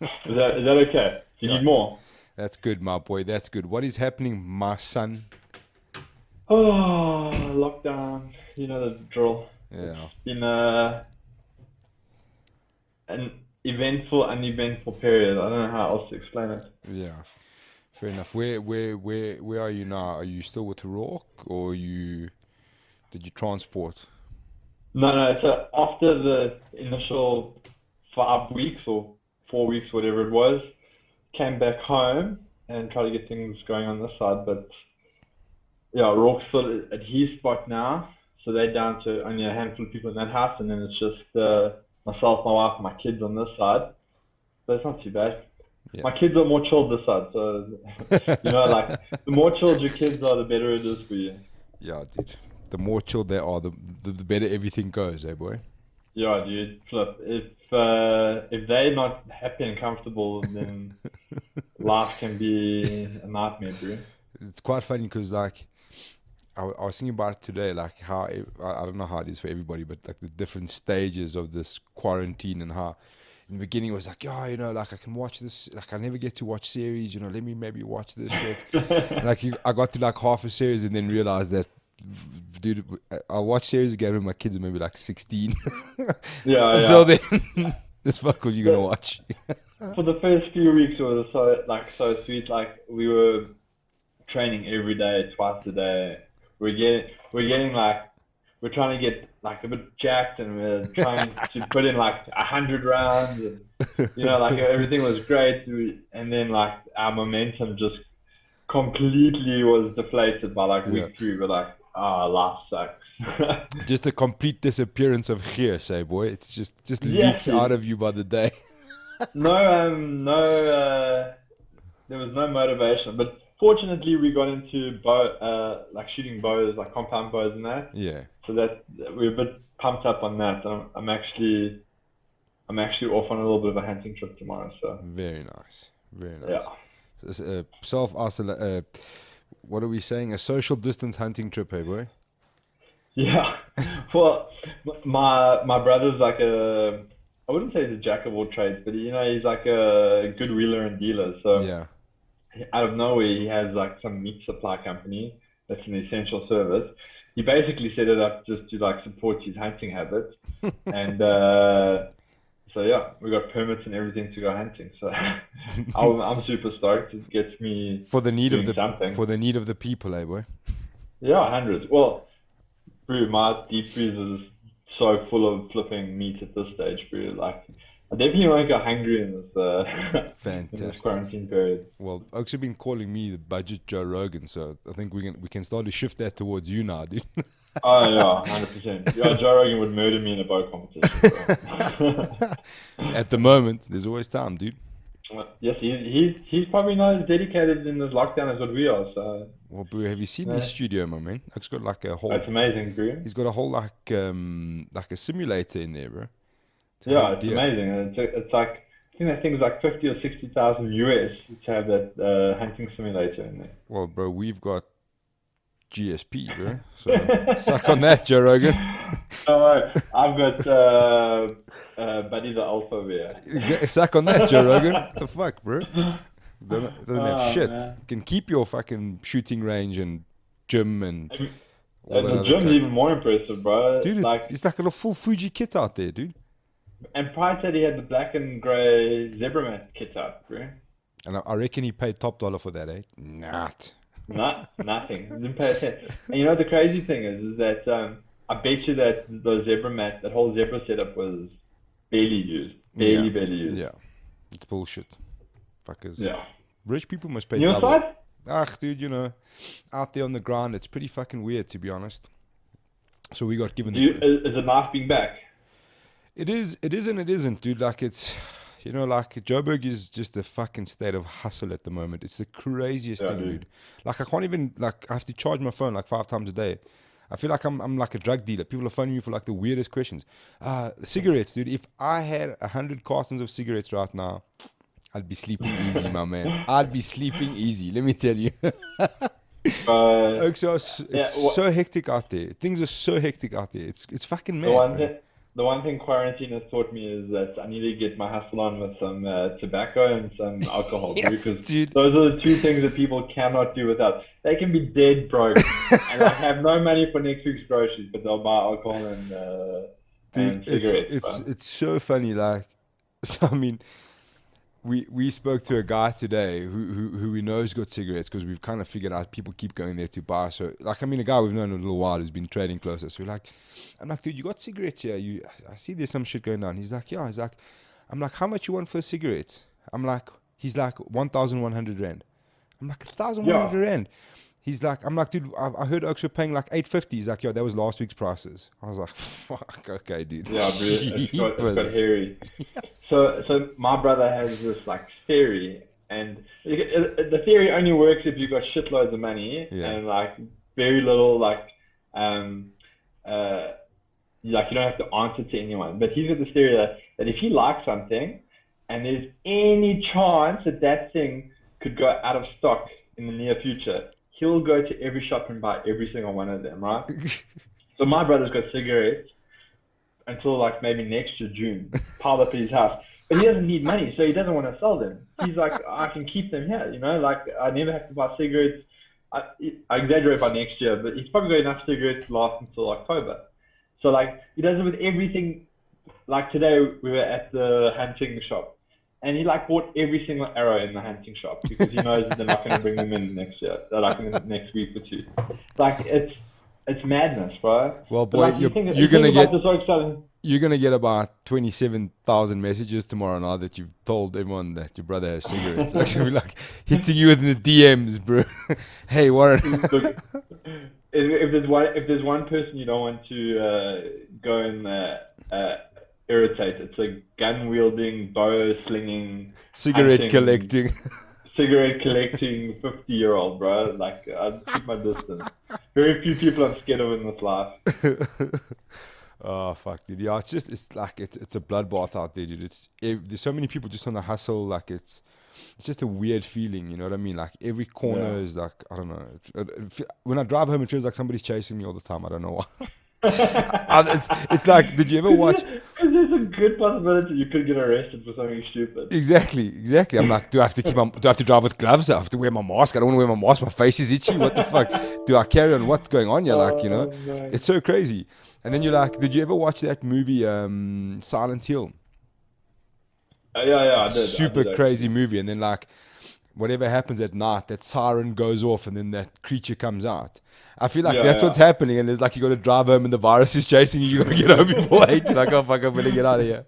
Is that okay? Do you Yeah, need more? that's good, my boy. That's good. What is happening, my son? Oh, lockdown. You know the drill. It's Yeah, been an eventful, uneventful period. I don't know how else to explain it. yeah. Fair enough. Where are you now? Are you still with Rourke, or did you transport? No, no. So after the initial 5 weeks or 4 weeks, whatever it was, came back home and tried to get things going on this side. But yeah, Rourke's still at his spot now, so they're down to only a handful of people in that house, and then it's just myself, my wife, and my kids on this side. But it's not too bad. Yeah. My kids are more chilled this side, so like the more chilled your kids are, the better it is for you. Yeah, dude. The more chilled they are, the better everything goes, eh, boy? Yeah, dude. Flip. If they're not happy and comfortable, then life can be a nightmare, bro. It's quite funny because, like, I was thinking about it today, like how I don't know how it is for everybody, but like the different stages of this quarantine and how in the beginning it was like, yeah, like I can watch this, like I never get to watch series, let me maybe watch this shit. And like I got to like half a series and then realized that, dude, I watch series again when my kids are maybe like 16. Yeah, Until yeah. then, this fuck all you gonna The, watch. for the first few weeks, it was so sweet. Like we were training every day, twice a day. We're getting like we're trying to get like a bit jacked, and we're trying to put in like 100 rounds, and like everything was great. And then like our momentum just completely was deflated by like Yeah. week three. We're like, ah, life sucks. Just a complete disappearance of hearsay, boy. It's just Yes, leaks out dude. of you by the day. No, there was no motivation. But fortunately, we got into like shooting bows, like compound bows and that. Yeah. So that we're a bit pumped up on that. I'm actually off on a little bit of a hunting trip tomorrow. So Very nice. Very yeah, nice. Self isolate. What are we saying? A social distance hunting trip, hey boy. yeah. Well, my brother's like I wouldn't say he's a jack of all trades, but he's like a good wheeler and dealer. So Yeah. out of nowhere, he has like some meat supply company that's an essential service. He basically set it up just to like support his hunting habits, and so yeah, we got permits and everything to go hunting. So I'm super stoked. It gets me for the need of doing the something. for the need of the people, eh boy. Yeah, hundreds. Well, bro, my deep freezer is so full of flipping meat at this stage, bro. Like, I definitely won't go hungry in this in this Fantastic. quarantine period. Well, Oaks have been calling me the budget Joe Rogan, so I think we can start to shift that towards you now, dude. Oh yeah, 100%. Yeah, Joe Rogan would murder me in a bow competition, bro. At the moment, there's always time, dude. Yes, he's probably not as dedicated in this lockdown as what we are. So, Well, bro, have you seen his no, studio, my man? Oaks got like a whole. it's amazing, bro. He's got a whole like a simulator in there, bro, to Yeah, hunt it's deer. amazing. And it's like I think that thing's like 50 or 60,000 US to have that hunting simulator in Well, bro, we've got GSP, bro. So there. suck on that, Joe Rogan. Don't worry, I've got Buddy the Alpha bear. Suck on that, Joe Rogan. What the fuck, bro? Doesn't have Oh shit. man, Can keep your fucking shooting range and gym and and, all and that the other gym's crap. even more impressive, bro. Dude, Like, it's like a full Fuji kit out there, dude. and prior to that, he had the black and grey zebra mat kit out, bro. And I reckon he paid top dollar for that, eh? Not. Nothing. Didn't pay attention. And you know what the crazy thing is that I bet you that the zebra mat, that whole zebra setup was barely used, Yeah. barely used. Yeah. It's bullshit. Fuckers. Yeah. Rich people must pay On your double. side, Dude, out there on the ground, it's pretty fucking weird, to be honest. So we got given do you, the. is it nice being back? It is and it isn't, dude. Like, it's. Like, Joburg is just a fucking state of hustle at the moment. It's the craziest Yeah, thing, dude. dude. Like, I can't even, like, I have to charge my phone like 5 times a day. I feel like I'm like a drug dealer. People are phoning me for like the weirdest questions. Cigarettes, dude. If I had 100 cartons of cigarettes right now, I'd be sleeping easy, my man. I'd be sleeping easy. Let me tell you. Uh, It's yeah, so hectic out there. Things are so hectic out there. It's fucking the mad, one bro. that the one thing quarantine has taught me is that I need to get my hustle on with some tobacco and some alcohol, dude, Yes, because dude. those are the two things that people cannot do without. They can be dead broke and like have no money for next week's groceries, but they'll buy alcohol Dude, and cigarettes, bro. it's so funny. Like, so I mean, we spoke to a guy today who we know has got cigarettes because we've kind of figured out people keep going there to buy. So, like, I mean, a guy we've known a little while who's been trading closer. So, we're like, I'm like, dude, you got cigarettes here? I see there's some shit going on. He's like, yeah. He's like, I'm like, how much you want for a cigarette? He's like, 1,100 rand. I'm like, Yeah. 1,100 rand. He's like, I'm like, dude, I heard Oaks were paying like 850. He's like, yo, that was last week's prices. I was like, fuck, okay, dude. Yeah, bro, it's got Jeepers. hairy. Yes. So my brother has this like theory, and the theory only works if you've got shitloads of money Yeah. and like very little um uh like you don't have to answer to anyone. But he's got this theory that if he likes something, and there's any chance that that thing could go out of stock in the near future, he'll go to every shop and buy every single one of them, right? So my brother's got cigarettes until like maybe next year June, piled up at his house. But he doesn't need money, so he doesn't want to sell them. He's like, I can keep them here, you know, like I never have to buy cigarettes. I, I exaggerate by next year, but he's probably got enough cigarettes to last until October. So like he does it with everything. Like today we were at the hunting shop, and he like bought every single arrow in the hunting shop because he knows that they're not going to bring them in next year. They're like in the next week or two. Like it's madness, bro. Well, But boy, like you you're think gonna about get this oak selling. you're gonna get about 27,000 messages tomorrow now that you've told everyone that your brother has cigarettes. Actually, be like hitting you in the DMs, bro. Hey, Warren. Look, if there's one person you don't want to go and irritate, it's a gun wielding, bow slinging, Cigarette hunting, collecting. cigarette collecting 50-year-old, bro. Like I'd keep my distance. Very few people I'm scared of in this life. Oh fuck, dude. Yeah, it's like it's a bloodbath out there, dude. There's so many people just on the hustle. Like it's just a weird feeling. You know what I mean? Like every corner Yeah. is like, I don't know. When I drive home, it feels like somebody's chasing me all the time. I don't know why. It's like, did you ever watch? Because there's a good possibility you could get arrested for something stupid. Exactly. I'm like, do I have to drive with gloves? I have to wear my mask. I don't want to wear my mask. My face is itchy. What the fuck? Do I carry on? What's going on here? Like, you know, Oh man. it's so crazy. And then you're like, did you ever watch that movie, Silent Hill? Yeah, I did. I Super did crazy actually. movie. And then like, whatever happens at night, that siren goes off, and then that creature comes out. I feel like Yeah, that's what's yeah. happening, and it's like you got to drive home, and the virus is chasing you. You got to get home before 8. You're like, oh fuck, I'm gonna get out of here.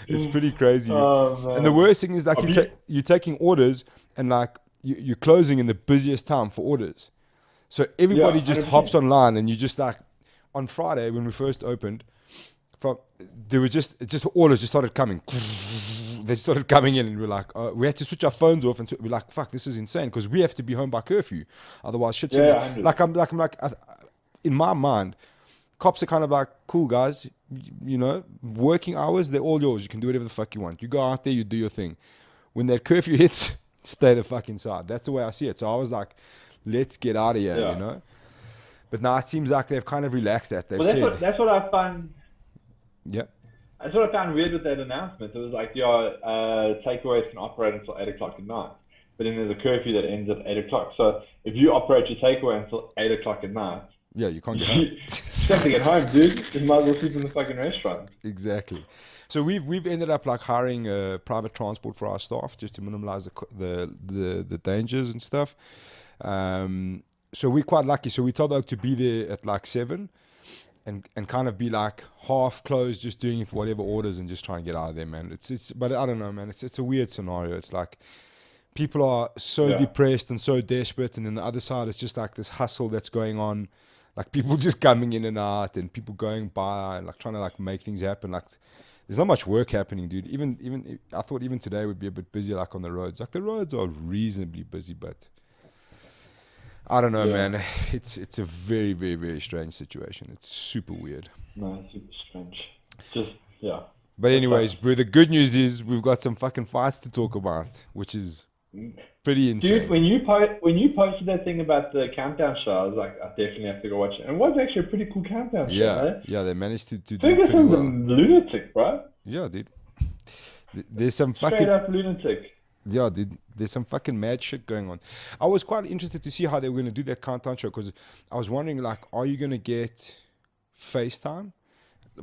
It's pretty crazy, dude. Oh And the man. worst thing is like I'll be. you're taking orders, and like you're closing in the busiest time for orders. So everybody Yeah, just hops 100%. online, and you just like on Friday when we first opened, from there was just orders just started coming. They started coming in, and we're like, we had to switch our phones off, and we're like, fuck, this is insane because we have to be home by curfew, otherwise shit's Yeah, gonna yeah, 100. in my mind, cops are kind of like, cool guys, you know, working hours, they're all yours. You can do whatever the fuck you want. You go out there, you do your thing. When that curfew hits, stay the fuck inside. That's the way I see it. So I was like, let's get out of here, you Yeah. know. But now it seems like they've kind of relaxed that. They've Well, that's said, what I found. yeah, That's what I found weird with that announcement. It was like, yeah, takeaways can operate until 8 o'clock at night, but then there's a curfew that ends at 8 o'clock. So if you operate your takeaway until 8 o'clock at night, yeah, you can't get home. you have to get home, dude. You might as well sleep in the fucking restaurant. Exactly. So we've ended up like hiring private transport for our staff just to minimize the dangers and stuff. So we're quite lucky. So we told Oak to be there at like 7 and kind of be like half closed, just doing whatever orders and just trying to get out of there, man. But I don't know, man. It's a weird scenario. It's like people are so Yeah. depressed and so desperate, and then the other side is just like this hustle that's going on, like people just coming in and out, and people going by and like trying to like make things happen. Like there's not much work happening, dude. Even I thought even today would be a bit busier, like on the roads. Like the roads are reasonably busy, but I don't know, Yeah. man. It's a very, very, very strange situation. It's super weird. No, it's super strange. Just, yeah. But That anyways, sucks. bro, the good news is we've got some fucking fights to talk about, which is Pretty Dude, insane. when you posted that thing about the countdown show, I was like, I definitely have to go watch it. And it was actually a pretty cool countdown show, Yeah, eh? yeah, they managed to do pretty Ferguson's a well. lunatic, bro. Yeah, dude. There's some Straight fucking up lunatic. yeah, dude. There's some fucking mad shit going on. I was quite interested to see how they were gonna do that countdown show because I was wondering like, are you gonna get FaceTime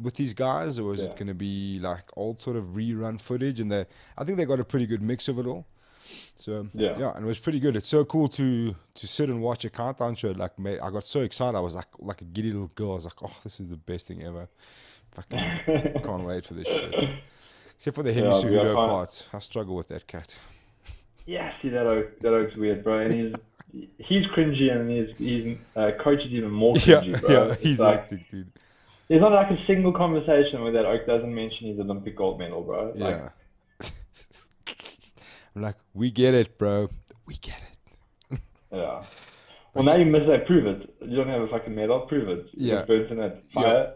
with these guys, or is it Yeah. gonna be like old sort of rerun footage? And I think they got a pretty good mix of it all. So Yeah. yeah, and it was pretty good. It's so cool to sit and watch a countdown show. Like, mate, I got so excited. I was like a giddy little girl. I was like, oh, this is the best thing ever. Fucking can't wait for this shit. Except for the Henry Yeah, I Cejudo can't. parts. I struggle with that cat. Yeah, see that oak's weird, bro. And he's cringy, and he's coach is even more Yeah, cringy, yeah, bro. It's he's like hectic, dude. there's not like a single conversation where that oak doesn't mention his Olympic gold medal, bro. Like, Yeah. I'm like, we get it, bro. We get it. yeah. Well, But now you miss that. Prove it. You don't have a fucking medal. Prove it. You yeah, got burnt in that yeah,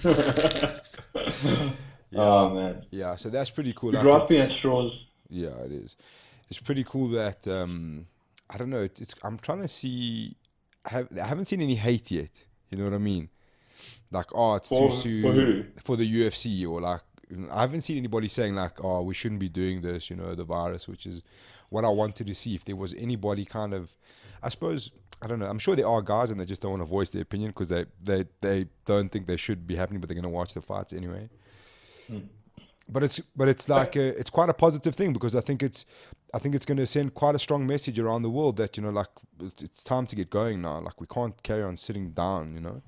fire. yeah, Oh man, yeah. So that's pretty cool. you're Like grasping at it's straws. yeah, it is. It's pretty cool that I don't know. It's I'm trying to see. I haven't seen any hate yet. You know what I mean? Like, oh, it's too For soon who? for the UFC, or like, I haven't seen anybody saying like, oh, we shouldn't be doing this. You know, the virus, which is what I wanted to see. If there was anybody kind of, I suppose, I don't know. I'm sure there are guys and they just don't want to voice their opinion because they don't think they should be happening, but they're gonna watch the fights anyway. Hmm. But it's like it's quite a positive thing because I think it's going to send quite a strong message around the world that like it's time to get going now. Like we can't carry on sitting down.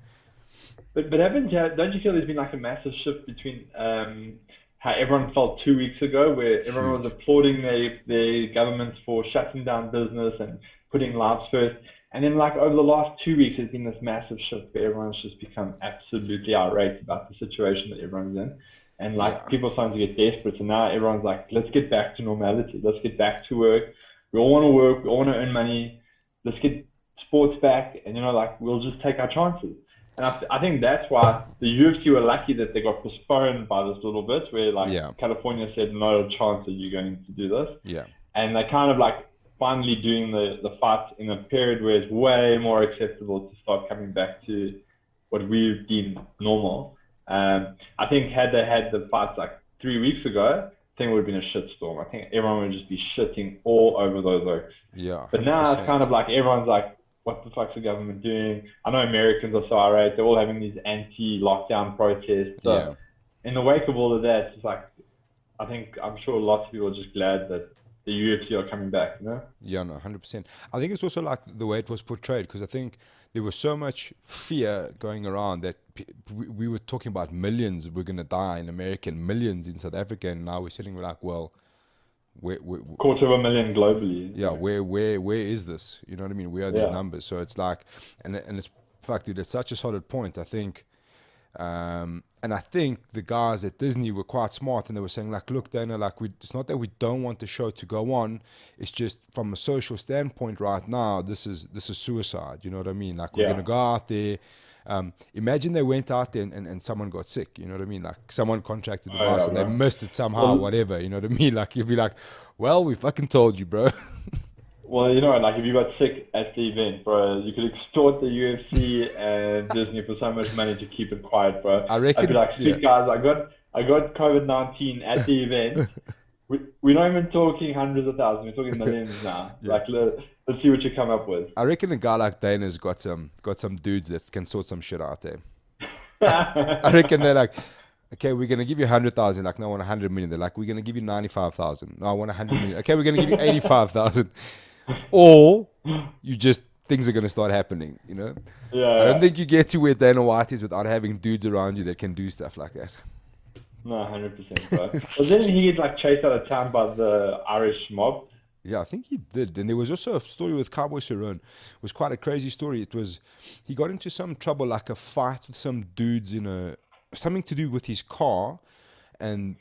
But don't you feel there's been like a massive shift between how everyone felt 2 weeks ago, where everyone was Huge. applauding their governments for shutting down business and putting lives first, and then like over the last 2 weeks, there's been this massive shift where everyone's just become absolutely irate about the situation that everyone's in, and like Yeah. people are starting to get desperate, and now everyone's like, let's get back to normality, let's get back to work. We all want to work, we all want to earn money. Let's get sports back, and like we'll just take our chances. And I think that's why the UFC were lucky that they got postponed by this little bit, where like Yeah. California said, not a chance that you're going to do this. Yeah. And they're kind of like finally doing the fight in a period where it's way more acceptable to start coming back to what we deem normal. I think had they had the fights like 3 weeks ago, I think it would have been a shitstorm. I think everyone would just be shitting all over those oaks. Yeah. But now it's kind 100%. of like everyone's like, what the fuck's the government doing? I know Americans are so irate. They're all having these anti-lockdown protests. Yeah. So in the wake of all of that, it's like, I'm sure lots of people are just glad that the UFC are coming back. Yeah, no, 100%. I think it's also like the way it was portrayed because I think there was so much fear going around that we were talking about millions were going to die in America and millions in South Africa, and now we're sitting like, well, where, Quarter of a million globally. yeah, where is this? You know what I mean? Where are these Yeah. numbers? So it's like, and it's fuck, dude, it's such a solid point. I think, and I think the guys at Disney were quite smart, and they were saying like, look, Dana, like it's not that we don't want the show to go on. It's just from a social standpoint right now, this is suicide. You know what I mean? Like we're Yeah. gonna go out there. Imagine they went out there and someone got sick, you know what I mean? Like someone contracted the Oh virus yeah, and they bro. missed it somehow, Well, whatever, you know what I mean? Like you'd be like, well, we fucking told you, bro. well, like if you got sick at the event, bro, you could extort the UFC and Disney for so much money to keep it quiet, bro. I I'd be reckon, like, yeah. sweet guys, I got COVID-19 at the event. We're not even talking hundreds of thousands. We're talking millions now. Yeah. Like, let's see what you come up with. I reckon a guy like Dana's got some dudes that can sort some shit out there. I reckon they're like, okay, we're gonna give you 100,000. Like, no, I want 100 million. They're like, we're gonna give you 95,000. No, I want 100 million. Okay, we're gonna give you 85,000. Or you just things are gonna start happening. I don't Yeah. think you get to where Dana White is without having dudes around you that can do stuff like that. No, 100%, bro. Well, didn't he get like chased out of town by the Irish mob? Yeah, I think he did. And there was also a story with Cowboy Cerrone. It was quite a crazy story. He got into some trouble, like a fight with some dudes something to do with his car. And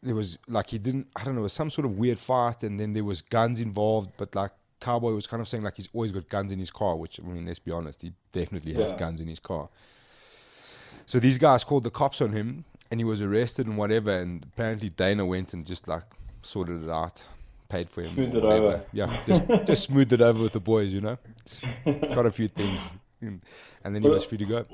there was like, I don't know, it was some sort of weird fight. And then there was guns involved. But like Cowboy was kind of saying like he's always got guns in his car, which, I mean, let's be honest, he definitely has Yeah. guns in his car. So these guys called the cops on him and he was arrested and whatever. And apparently Dana went and just like sorted it out. paid for him Smooth or it whatever. over. Yeah, just smoothed it over with the boys, you know. Just got a few things, and then he was Well, free to go.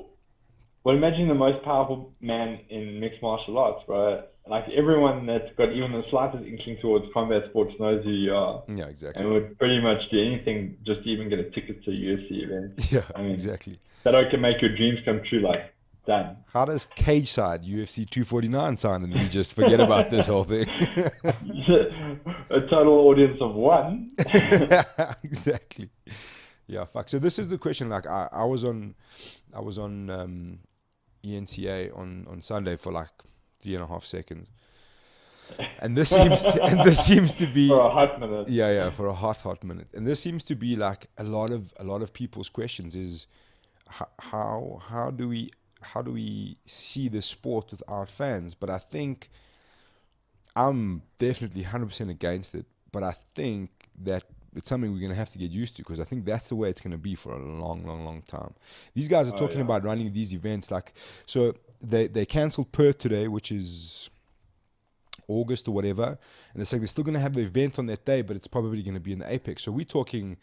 well, imagine the most powerful man in mixed martial arts, bro. Like everyone that's got even the slightest inkling towards combat sports knows who you are, Yeah, exactly. and would pretty much do anything just to even get a ticket to a UFC event. Yeah, I mean, exactly. that can make your dreams come true. Like done. How does Cage Side UFC 249 sound, and we just forget about this whole thing? A total audience of one. Exactly. Yeah, fuck. So this is the question. Like, I was on ENCA on Sunday for like 3.5 seconds, and this seems to For be a hot minute. yeah for a hot minute, and this seems to be like a lot of people's questions is how do we see the sport without fans? But I think I'm definitely 100% against it, but I think that it's something we're going to have to get used to, because I think that's the way it's going to be for a long time. These guys are Oh talking yeah. about running these events like, so they cancelled Perth today, which is August or whatever, and they're saying they're still going to have an event on that day, but it's probably going to be in the Apex. So we're talking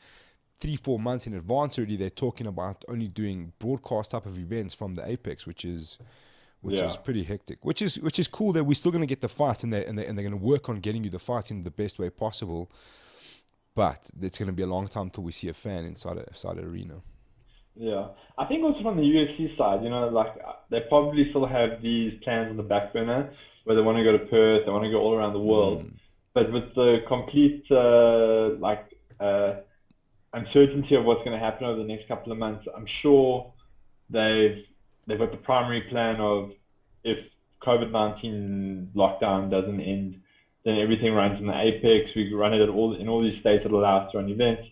3-4 months in advance already. They're talking about only doing broadcast type of events from the Apex, which is Yeah. pretty hectic. Which is cool that we're still going to get the fights, and they're going to work on getting you the fights in the best way possible. But it's going to be a long time till we see a fan inside an arena. Yeah. I think also from the UFC side, like they probably still have these plans on the back burner where they want to go to Perth, they want to go all around the world. Mm. But with the complete uncertainty of what's going to happen over the next couple of months, I'm sure they've got the primary plan of, if COVID-19 lockdown doesn't end, then everything runs in the Apex. We run it in all these states that allow us to run events.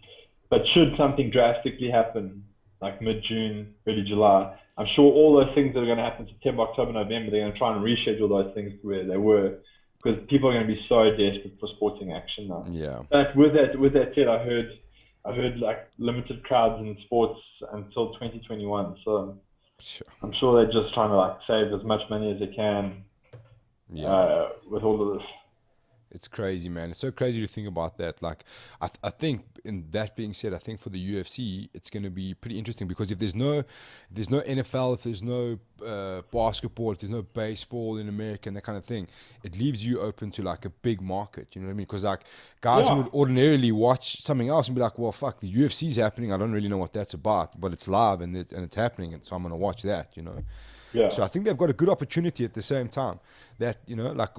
But should something drastically happen, like mid-June, early July, I'm sure all those things that are going to happen September, October, November, they're going to try and reschedule those things to where they were, because people are going to be so desperate for sporting action now. Yeah. But with that said, I heard like limited crowds in sports until 2021. So Sure. I'm sure they're just trying to like save as much money as they can Yeah. with all of this. It's crazy, man. It's so crazy to think about that. Like, I think, in that being said, I think for the UFC, it's going to be pretty interesting, because if there's no NFL, if there's no basketball, if there's no baseball in America and that kind of thing, it leaves you open to like a big market. You know what I mean? Because like guys Yeah. would ordinarily watch something else and be like, well, fuck, the UFC's happening. I don't really know what that's about, but it's live and it's happening, and so I'm going to watch that. You know. Yeah. So I think they've got a good opportunity at the same time, that, like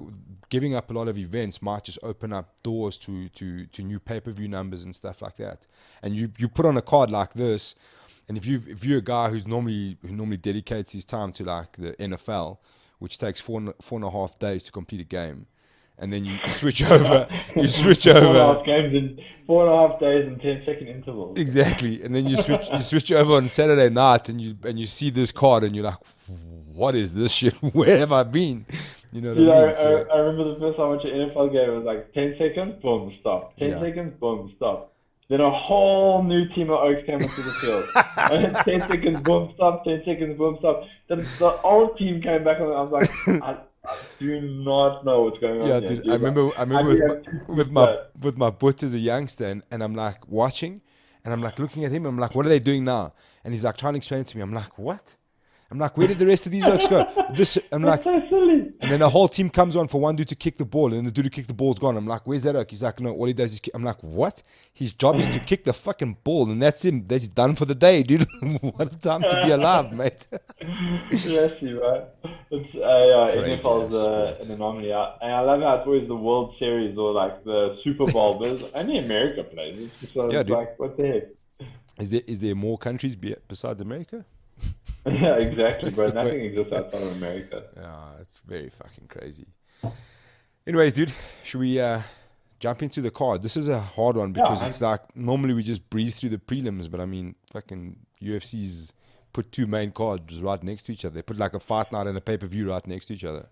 giving up a lot of events might just open up doors to new pay-per-view numbers and stuff like that. And you put on a card like this, and if you're a guy who normally dedicates his time to like the NFL, which takes 4.5 days to complete a game, and then you switch over, 4.5 games in 4.5 days in 10-second intervals. Exactly, and then you switch over on Saturday night, and you see this card, and you're like, what is this shit? Where have I been? You know what I mean? So, I remember the first time I watched an NFL game, it was like 10 seconds, boom, stop. 10 Yeah. seconds, boom, stop. Then a whole new team of Oaks came onto the field. And 10 seconds, boom, stop. 10 seconds, boom, stop. Then the old team came back, and I was like, I do not know what's going on yeah, here, dude, dude. I remember I think with my butts as a youngster, and I'm like watching, and I'm like looking at him. I'm like, what are they doing now? And he's like trying to explain it to me. I'm like, what? I'm like, where did the rest of these Oaks go? I'm like, That's so silly. and then the whole team comes on for one dude to kick the ball, and then the dude who kicked the ball's gone. I'm like, where's that Oak? He's like, no, all he does is kick. I'm like, what? His job is to kick the fucking ball, and that's him. That's done for the day, dude. What a time to be alive, mate. Yes, you're right. It's Crazy NFL's ass sport. an anomaly. And I love how it's always the World Series or like the Super Bowl. There's only America plays it. So Yeah, it's dude. like, what the heck? Is there more countries besides America? Yeah, exactly, bro. The way- Nothing exists outside of America. Yeah, it's very fucking crazy. Anyways, dude, should we jump into the card? This is a hard one, because Yeah, it's like normally we just breeze through the prelims, but I mean, fucking UFC's put two main cards right next to each other. They put like a fight night and a pay-per-view right next to each other.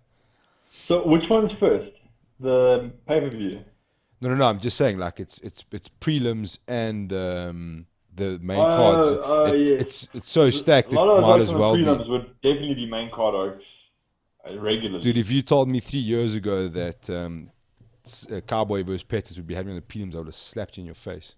So which one's first? The pay-per-view? No. I'm just saying, like it's prelims and the main cards. Yes. It's so stacked. A It lot of might those as on the well be. prelims would definitely be main card Oaks regularly. Dude, if you told me 3 years ago that Cowboy versus Pettis would be having the prelims, I would have slapped you in your face.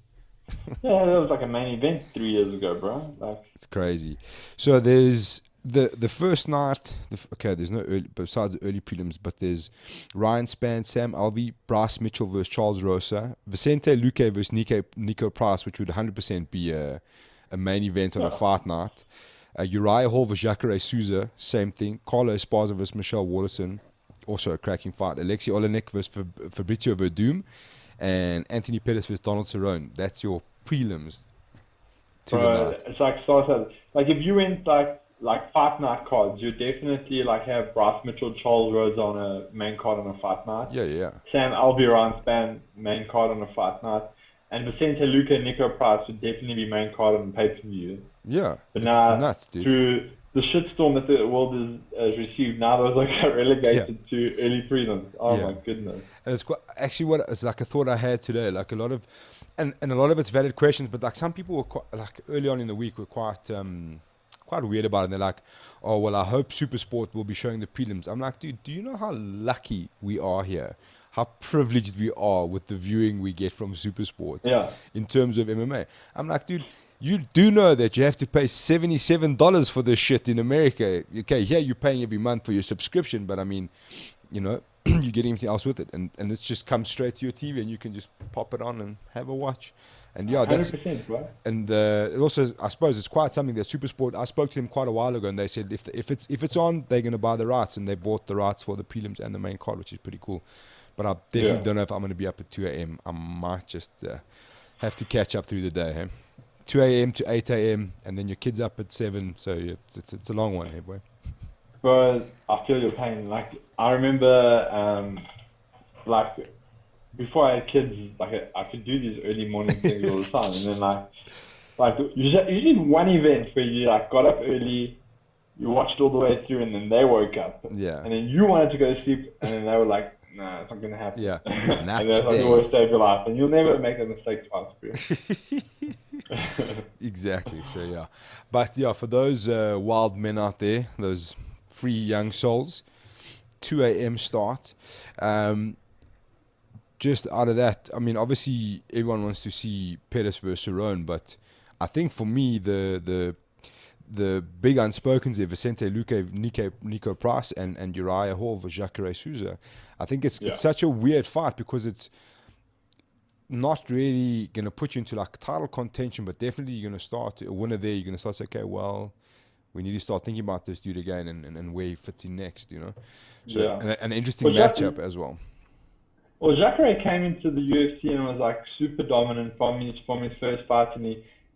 Yeah, that was like a main event 3 years ago, bro. Like, It's crazy. So there's the first night. Okay, there's no early, besides the early prelims, but there's Ryan Spann, Sam Alvey, Bryce Mitchell versus Charles Rosa, Vicente Luque versus Nico Price, which would 100% be a main event on a fight night. Uriah Hall versus Jacare Souza, same thing. Carlo Esparza versus Michelle Waterson, also a cracking fight. Alexei Olenek versus Fabrizio Verdum, and Anthony Pettis versus Donald Cerrone. That's your prelims to the bro, night. it's like like if you went like fight night cards, you definitely like have Bryce Mitchell, Charles Rosa on a main card on a fight night. Yeah. Sam Alvey, Ryan Spann, main card on a fight night. And Vicente Luque and Nico Price would definitely be main card on pay-per-view. Yeah, But it's now, nuts, dude. through the shitstorm that the world has received, now those are relegated to early prelims. Oh Yeah. my goodness. And it's actually what it's like a thought I had today. Like a lot of, and a lot of it's valid questions, but like some people were quite, like early on in the week were quite weird about it. And they're like, oh well, I hope SuperSport will be showing the prelims. I'm like, dude, do you know how lucky we are here? How privileged we are with the viewing we get from SuperSport in terms of MMA. I'm like, dude, you do know that you have to pay $77 for this shit in America. Okay, yeah, you're paying every month for your subscription, but I mean, you know, you're getting everything else with it. And it's just comes straight to your TV and you can just pop it on and have a watch. And yeah, that's 100%, bro. And it also, I suppose, it's quite something that SuperSport. I spoke to them quite a while ago, and they said if it's on, they're going to buy the rights, and they bought the rights for the prelims and the main card, which is pretty cool. But I definitely don't know if I'm going to be up at 2 a.m. I might just have to catch up through the day. Hey? 2 a.m. to 8 a.m. and then your kid's up at 7. So yeah, it's a long one, hey boy. Bro, I feel your pain. Like, I remember, like, before I had kids, like, I could do these early morning things all the time. And then, like usually one event where you, like, got up early, you watched all the way through, and then they woke up. Yeah. And then you wanted to go to sleep, and then they were like, nah, it's not going to happen. Yeah. And Not that's like today. you always save your life. And you'll never make a mistake twice, bro. Exactly. So yeah, but yeah, for those wild men out there, those free young souls, 2 a.m. start. Just out of that, I mean, obviously everyone wants to see Pettis versus Cerrone, but I think for me the big unspokens there, Vicente Luque, Nico Price, and Uriah Hall versus Jacare Souza. I think it's such a weird fight because it's not really going to put you into like title contention, but definitely you're going to start a winner there. You're going to start saying, okay, well, we need to start thinking about this dude again and where he fits in next, you know. So an interesting matchup as well. Well, Jacare came into the UFC and was like super dominant from his first fight, and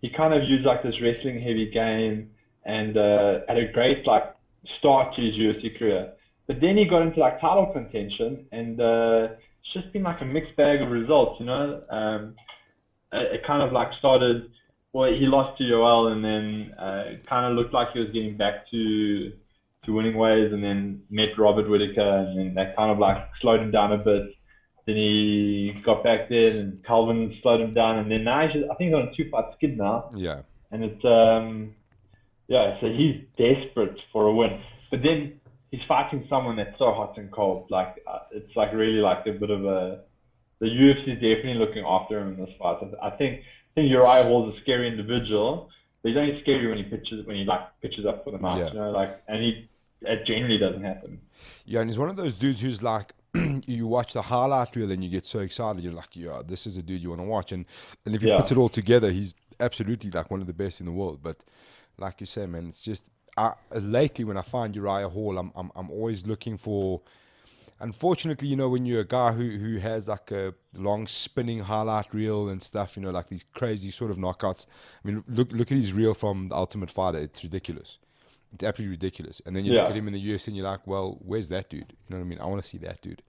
he kind of used like this wrestling heavy game and had a great like start to his UFC career. But then he got into like title contention, and it's just been like a mixed bag of results, you know. It kind of like started. Well, he lost to Yoel, and then it kind of looked like he was getting back to winning ways, and then met Robert Whittaker, and then that kind of like slowed him down a bit. Then he got back there, and Calvin slowed him down, and then now I think he's on a 2-fight skid now. Yeah. And it's so he's desperate for a win, but then he's fighting someone that's so hot and cold. Like it's like really like a bit of the UFC is definitely looking after him in this fight. I think Uriah Hall's a scary individual, but he's only scary when he pitches up for the match. You know, like, and it generally doesn't happen. Yeah, and he's one of those dudes who's like, you watch the highlight reel and you get so excited. You're like, yeah, this is a dude you want to watch. And if he puts it all together, he's absolutely like one of the best in the world. But like you say, man, it's just lately when I find Uriah Hall, I'm always looking for. Unfortunately, you know, when you're a guy who has like a long spinning highlight reel and stuff, you know, like these crazy sort of knockouts. I mean, look at his reel from The Ultimate Fighter. It's ridiculous. It's absolutely ridiculous. And then you look at him in the UFC and you're like, well, where's that dude? You know what I mean? I want to see that dude.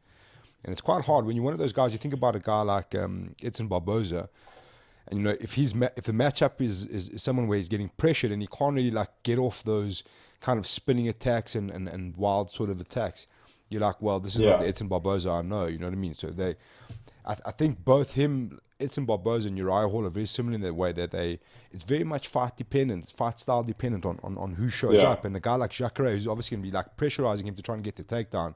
And it's quite hard when you're one of those guys. You think about a guy like Edson Barboza, and you know if the matchup is someone where he's getting pressured and he can't really like get off those kind of spinning attacks and wild sort of attacks. You're like, well, this is not the Edson Barboza I know. You know what I mean? So I think both him, Edson Barboza, and Uriah Hall are very similar in that way that it's very much fight dependent, fight style dependent on who shows up. And a guy like Jacare, who's obviously going to be like pressurizing him to try and get the takedown,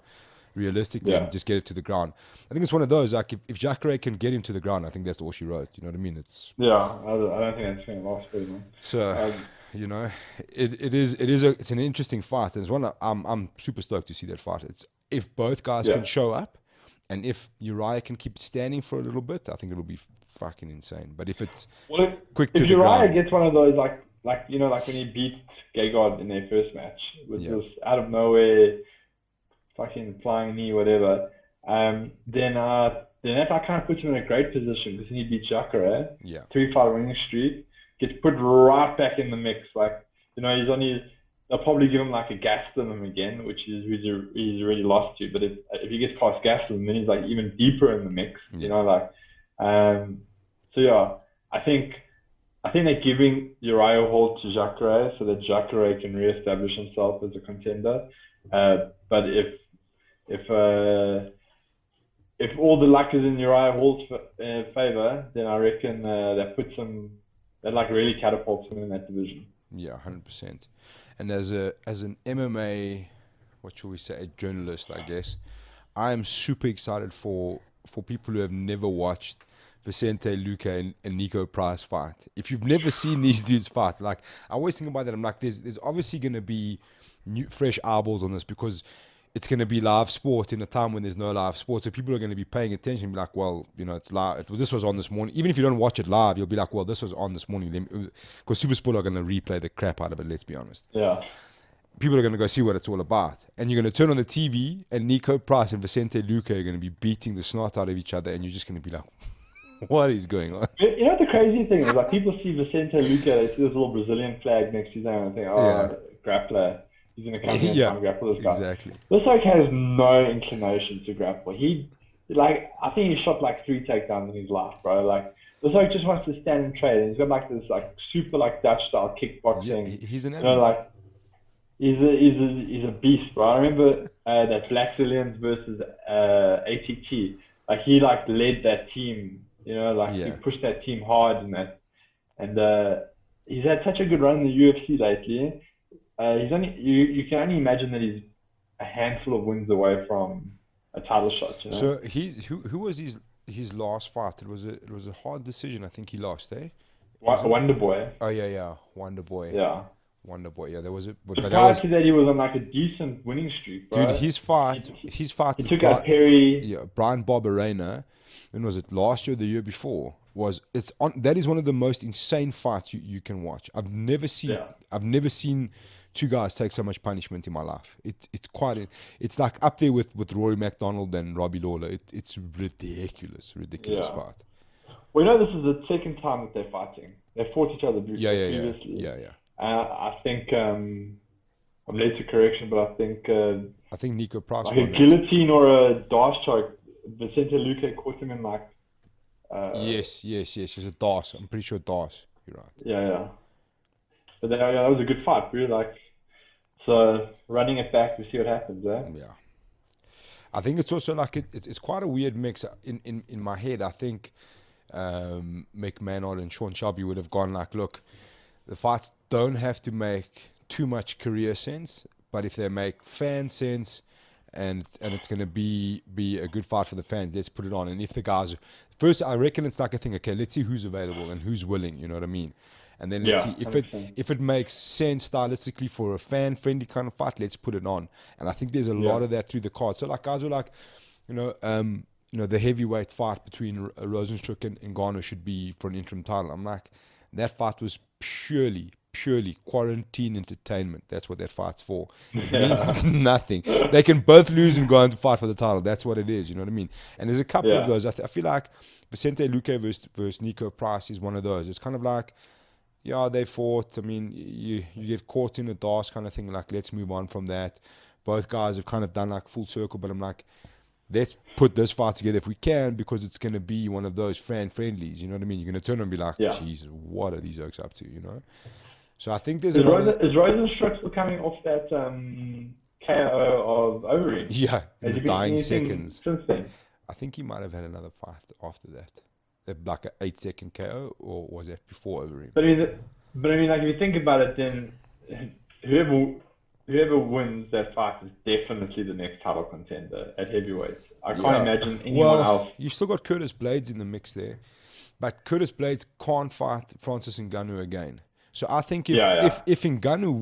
realistically, and just get it to the ground. I think it's one of those, like, if Jacare can get him to the ground, I think that's all she wrote. You know what I mean? It's I don't think that's going to last very long. so, Um, you know, it's an interesting fight, and it's one I'm super stoked to see that fight. It's if both guys can show up, and if Uriah can keep standing for a little bit, I think it'll be fucking insane. But if it's quick to if the Uriah ground, gets one of those like when he beat Gegard in their first match with this out of nowhere fucking flying knee, whatever, then that kind of puts him in a great position because he beat Jacare, 3-5 winning streak, gets put right back in the mix. Like, you know, they'll probably give him like a Gastelum again, which he's already lost to. But if he gets past Gastelum, then he's like even deeper in the mix. You know, like, so yeah, I think they're giving Uriah Hall to Jacare so that Jacare can reestablish himself as a contender. But if all the luck is in Uriah Hall's favor, then I reckon that like really catapults him in that division. Yeah, 100%. And as an MMA, what should we say, a journalist, I guess, I am super excited for people who have never watched Vicente Luque and Nico Price fight. If you've never seen these dudes fight, like, I always think about that. I'm like, there's obviously going to be fresh eyeballs on this because it's going to be live sport in a time when there's no live sport. So people are going to be paying attention and be like, well, you know, it's live. This was on this morning. Even if you don't watch it live, you'll be like, well, this was on this morning. Because SuperSport are going to replay the crap out of it, let's be honest. Yeah. People are going to go see what it's all about. And you're going to turn on the TV and Nico Price and Vicente Luque are going to be beating the snot out of each other. And you're just going to be like, what is going on? You know what the crazy thing is? Like, people see Vicente Luque, they see this little Brazilian flag next to his name and think, grappler. He's going to come here and try and grapple this guy. Exactly. This like has no inclination to grapple. I think he shot like 3 takedowns in his life, bro. Like, this like just wants to stand and trade. And he's got like this like super like Dutch style kickboxing. Yeah, he's an animal. You know, like, he's a beast, bro. I remember that Black Zillions versus ATT. Like, he like led that team. You know, like he pushed that team hard and that. And he's had such a good run in the UFC lately. You can only imagine that he's a handful of wins away from a title shot. You know? So who was his last fight? It was a hard decision. I think he lost, eh? Wonder Boy. Oh yeah, Wonder Boy. Yeah. Wonder Boy. Yeah, there was a. Prior to that, he was on like a decent winning streak, bro. Dude, his fight. He took out Perry. Yeah, Brian Barberena. When was it? Last year, or the year before? That is one of the most insane fights you can watch. I've never seen 2 guys take so much punishment in my life. It's like up there with Rory McDonald and Robbie Lawler. It's ridiculous fight. Well, you know, this is the second time that they're fighting. They fought each other previously. Yeah. I think I'm led to correction, but I think Nico Price like a guillotine or a dash choke. Vicente Luque caught him in like. Yes. It's a DAS. I'm pretty sure DAS. You're right. Yeah. But that was a good fight, really. Like, so running it back to see what happens, eh? Yeah. I think it's also like it's quite a weird mix. In my head, I think Mick Maynard and Sean Shelby would have gone like, look, the fights don't have to make too much career sense, but if they make fan sense and it's going to be a good fight for the fans, let's put it on. And if the guys first, I reckon it's like a thing. Okay, let's see who's available and who's willing. You know what I mean? And then let's see if it makes sense stylistically for a fan-friendly kind of fight. Let's put it on. And I think there's a lot of that through the card. So like guys were like, the heavyweight fight between Rosenstruck and Ngannou should be for an interim title. I'm like, that fight was purely quarantine entertainment. That's what that fight's for. It means nothing. They can both lose and go on to fight for the title. That's what it is. You know what I mean? And there's a couple of those. I feel like Vicente Luque versus Nico Price is one of those. It's kind of like, they fought. I mean, you get caught in a DAS kind of thing. Like, let's move on from that. Both guys have kind of done like full circle, but I'm like, let's put this fight together if we can, because it's going to be one of those fan friendlies. You know what I mean? You're going to turn and be like, Jesus, what are these oaks up to? You know? So I think there's is Rosenstruck still coming off that KO of Overeem? Yeah, in the dying seconds. Since then? I think he might have had another fight after that. Like an 8-second KO, or was that before Overeem? But I mean, like, if you think about it, then whoever whoever wins that fight is definitely the next title contender at heavyweight. I can't Yeah. imagine anyone Well, else. you still got Curtis Blades in the mix there, but Curtis Blades can't fight Francis Ngannou again. So I think if Yeah, if yeah, if Ngannou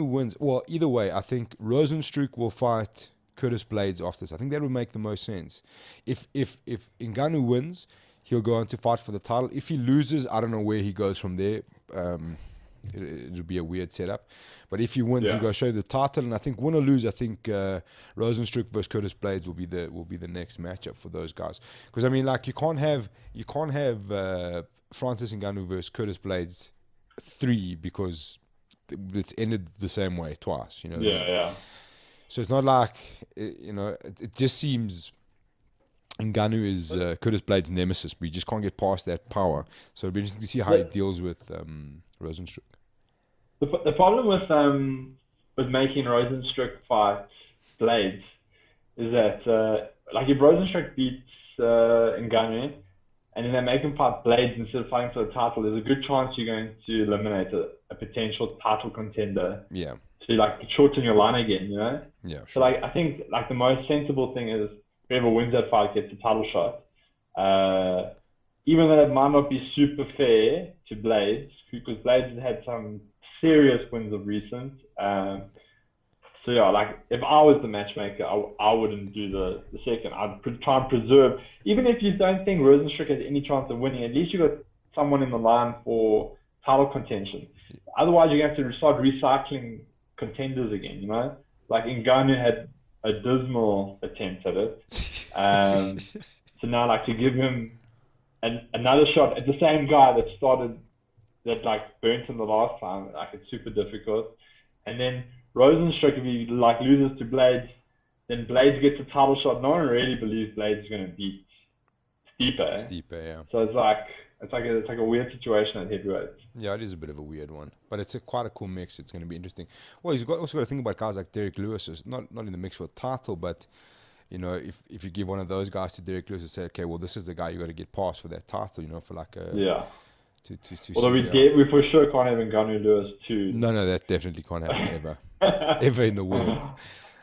wins, well, either way, I think Rosenstruck will fight Curtis Blades after this. I think that would make the most sense. If Ngannou wins, he'll go on to fight for the title. If he loses, I don't know where he goes from there. It'll be a weird setup. But if he wins, he yeah. goes show the title. And I think win or lose, I think Rosenstruck versus Curtis Blades will be the next matchup for those guys. Because I mean, like you can't have Francis Ngannou versus Curtis Blades 3 because it's ended the same way twice. You know what I Yeah, mean? yeah. So it's not like it just seems Ngannou is Curtis Blades' nemesis, but you just can't get past that power. So it'll be interesting to see how he The, deals with Rosenstruck. the problem with making Rosenstruck fight Blades is that like if Rosenstruck beats Ngannou and then they make him fight Blades instead of fighting for the title, there's a good chance you're going to eliminate a potential title contender Yeah, to like shorten your line again, you know? yeah, So sure. like I think like the most sensible thing is whoever wins that fight gets a title shot. Even though it might not be super fair to Blades, because Blades has had some serious wins of recent. So yeah, like if I was the matchmaker, I wouldn't do the second. I'd try and preserve, even if you don't think Rosenstruck has any chance of winning, at least you got someone in the line for title contention. Otherwise, you're going to have to start recycling contenders again. You know, like Ngannou had a dismal attempt at it. So now, like to give him another shot at the same guy that like burnt him the last time, like it's super difficult. And then Rosenstruck, if he like loses to Blades, then Blades gets a title shot. No one really believes Blades is going to beat Stipe. Stipe, yeah. So it's like a weird situation at heavyweight. Yeah, it is a bit of a weird one, but it's quite a cool mix. It's going to be interesting. Well, he's also got to think about guys like Derek Lewis. Is not in the mix for a title, but if you give one of those guys to Derek Lewis and say, okay, well, this is the guy you got to get past for that title, for like a Yeah. to Although see. Yeah. we for sure can't have Ngannou Lewis too. No, that definitely can't happen ever, ever in the world.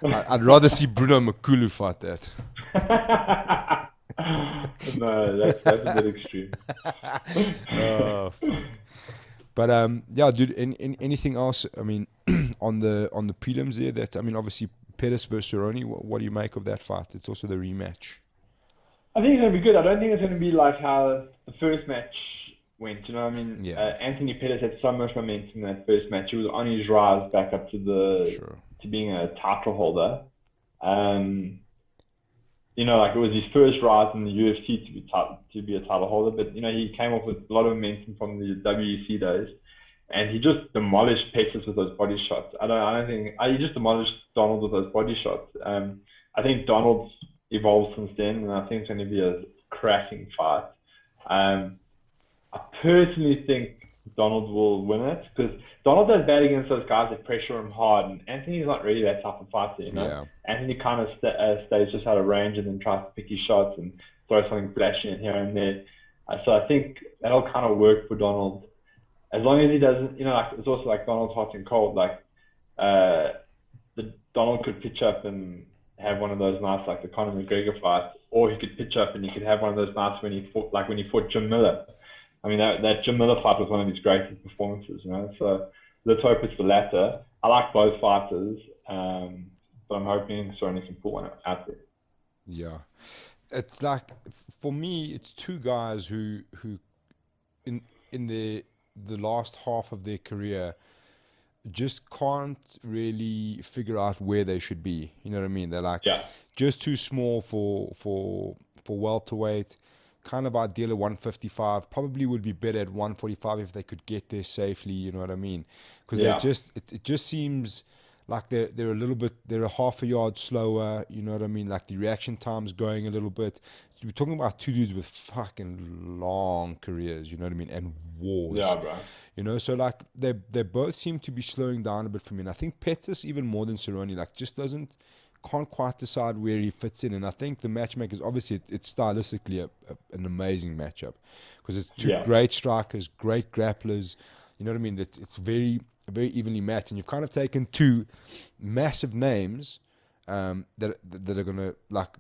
I'd rather see Bruno Makulu fight that. No, that's a bit extreme. Oh, fuck. But yeah, dude. Anything else? I mean, on the prelims there. That I mean, obviously Pettis versus Cerrone. What do you make of that fight? It's also the rematch. I think it's going to be good. I don't think it's going to be like how the first match went. You know, what I mean, Yeah, Anthony Pettis had so much momentum in that first match. He was on his rise back up sure. to being a title holder. Like it was his first rise in the UFC to be a title holder. But he came off with a lot of momentum from the WEC days, and he just demolished Pettis with those body shots. I don't think he just demolished Donald with those body shots. I think Donald's evolved since then, and I think it's going to be a cracking fight. I personally think Donald will win it because Donald does bad against those guys that pressure him hard, and Anthony's not really that type of fighter, Yeah, Anthony kind of stays just out of range and then tries to pick his shots and throw something flashy in here and there. So I think that'll kind of work for Donald as long as he doesn't. Like it's also like Donald's hot and cold. Like Donald could pitch up and have one of those nights like the Conor McGregor fight, or he could pitch up and he could have one of those nights when he fought Jim Miller. I mean, that Jim Miller fight was one of his greatest performances, So let's hope it's the latter. I like both fighters, but I'm hoping Cerrone can pull one out there. yeah. It's like for me, it's two guys who in the last half of their career just can't really figure out where they should be. You know what I mean? They're like Yeah, just too small for welterweight. Kind of ideal at 155. Probably would be better at 145 if they could get there safely. You know what I mean? Because yeah, it just seems like they're a half a yard slower. You know what I mean? Like the reaction time's going a little bit. We're talking about two dudes with fucking long careers. You know what I mean? And yeah, wars. bro. So like they both seem to be slowing down a bit for me. And I think Pettis even more than Cerrone like just can't quite decide where he fits in. And I think the matchmakers, obviously, it's stylistically an amazing matchup because it's two Yeah, great strikers, great grapplers. You know what I mean? It's very very evenly matched, and you've kind of taken two massive names that are gonna like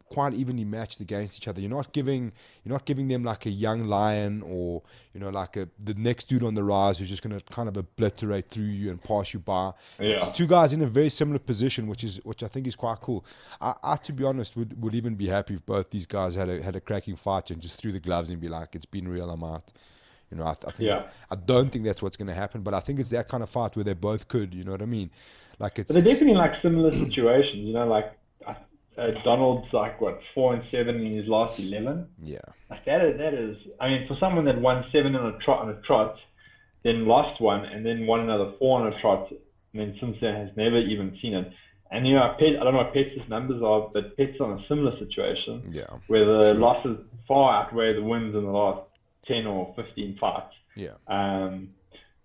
quite evenly matched against each other. You're not giving them like a young lion or like the next dude on the rise who's just gonna kind of obliterate through you and pass you by. It's Yeah. two guys in a very similar position, which I think is quite cool. I to be honest would even be happy if both these guys had a cracking fight and just threw the gloves and be like, it's been real, I'm out. I think Yeah. I don't think that's what's going to happen, but I think it's that kind of fight where they both could. You know what I mean? Like But they're definitely in like similar situations, like Donald's like what 4-7 in his last 11. yeah, Like that is. I mean, for someone that won 7 on a trot, then lost one, and then won another 4 on a trot, and then since then has never even seen it. And I don't know what Pet's numbers are, but Pet's on a similar situation yeah, where the true, losses far outweigh the wins in the last 10 or 15 fights. yeah, Um,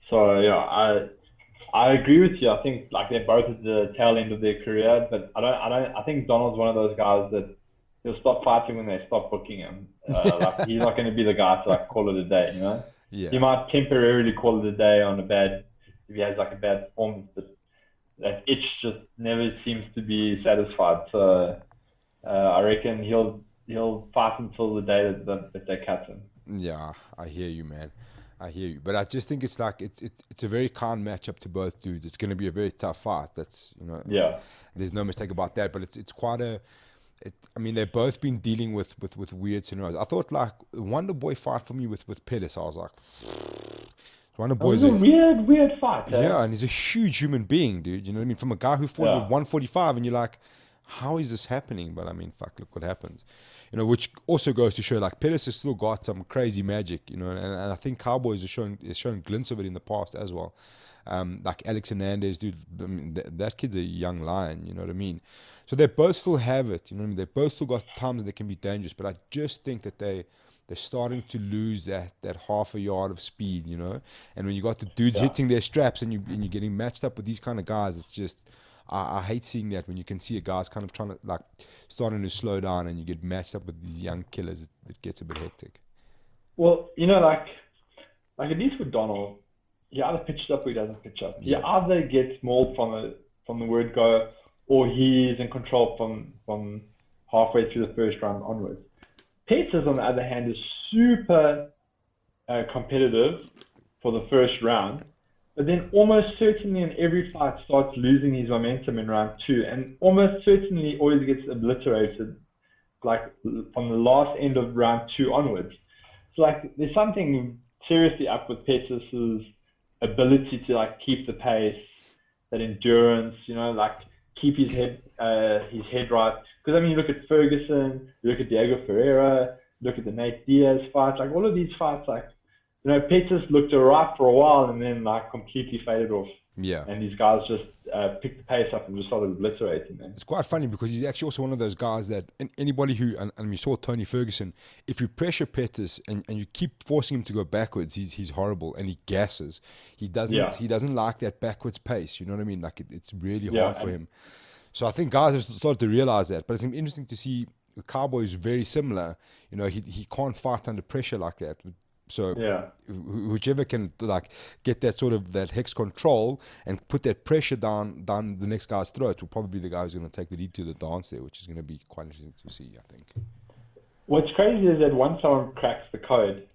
so yeah, I agree with you. I think like they're both at the tail end of their career, but I think Donald's one of those guys that he'll stop fighting when they stop booking him. Like he's not going to be the guy to like call it a day. He yeah. might temporarily call it a day on a bad if he has like a bad performance, but that itch just never seems to be satisfied. So I reckon he'll fight until the day that they cut him. Yeah, I hear you, man. I hear you, but I just think it's like it's a very calm matchup to both dudes. It's going to be a very tough fight. Yeah, There's no mistake about that. But it's quite a. I mean, they've both been dealing with weird scenarios. I thought like the Wonder Boy fight for me with Pettis. I was like, Wonder it was Boy's a a weird fight. yeah, and he's a huge human being, dude. You know what I mean? From a guy who fought at Yeah, 145, and you're like, how is this happening? But I mean, fuck, look what happens. Which also goes to show like Pettis has still got some crazy magic, and I think Cowboys has shown glints of it in the past as well. Like Alex Hernandez, dude, I mean, that kid's a young lion, you know what I mean? So they both still have it, you know what I mean? They both still got times that can be dangerous, but I just think that they're starting to lose that half a yard of speed, And when you got the dudes yeah. hitting their straps and you're getting matched up with these kind of guys, it's just I hate seeing that when you can see a guy's kind of trying to like starting to slow down and you get matched up with these young killers. It gets a bit hectic. Well, like at least with Donald, he either pitches up or he doesn't pitch up. He Yeah, either gets mauled from the word go, or he's in control from halfway through the first round onwards. Peters, on the other hand, is super competitive for the first round, but then almost certainly in every fight starts losing his momentum in round 2, and almost certainly always gets obliterated, like from the last end of round 2 onwards. So like there's something seriously up with Pettis' ability to like keep the pace, that endurance, like keep his head right. Because I mean, you look at Ferguson, you look at Diego Ferreira, look at the Nate Diaz fight, like all of these fights, like Pettis looked alright for a while and then like completely faded off, yeah. and these guys just picked the pace up and just started obliterating them. It's quite funny because he's actually also one of those guys that anybody who and we saw Tony Ferguson. If you pressure Pettis and you keep forcing him to go backwards, he's horrible and he gasses. He doesn't Yeah, he doesn't like that backwards pace. You know what I mean? Like it's really yeah, hard for him. So I think guys have started to realize that. But it's interesting to see the Cowboys very similar. He can't fight under pressure like that. So yeah. whichever can like get that sort of that hex control and put that pressure down the next guy's throat will probably be the guy who's going to take the lead to the dance there, which is going to be quite interesting to see, I think. What's crazy is that once someone cracks the code,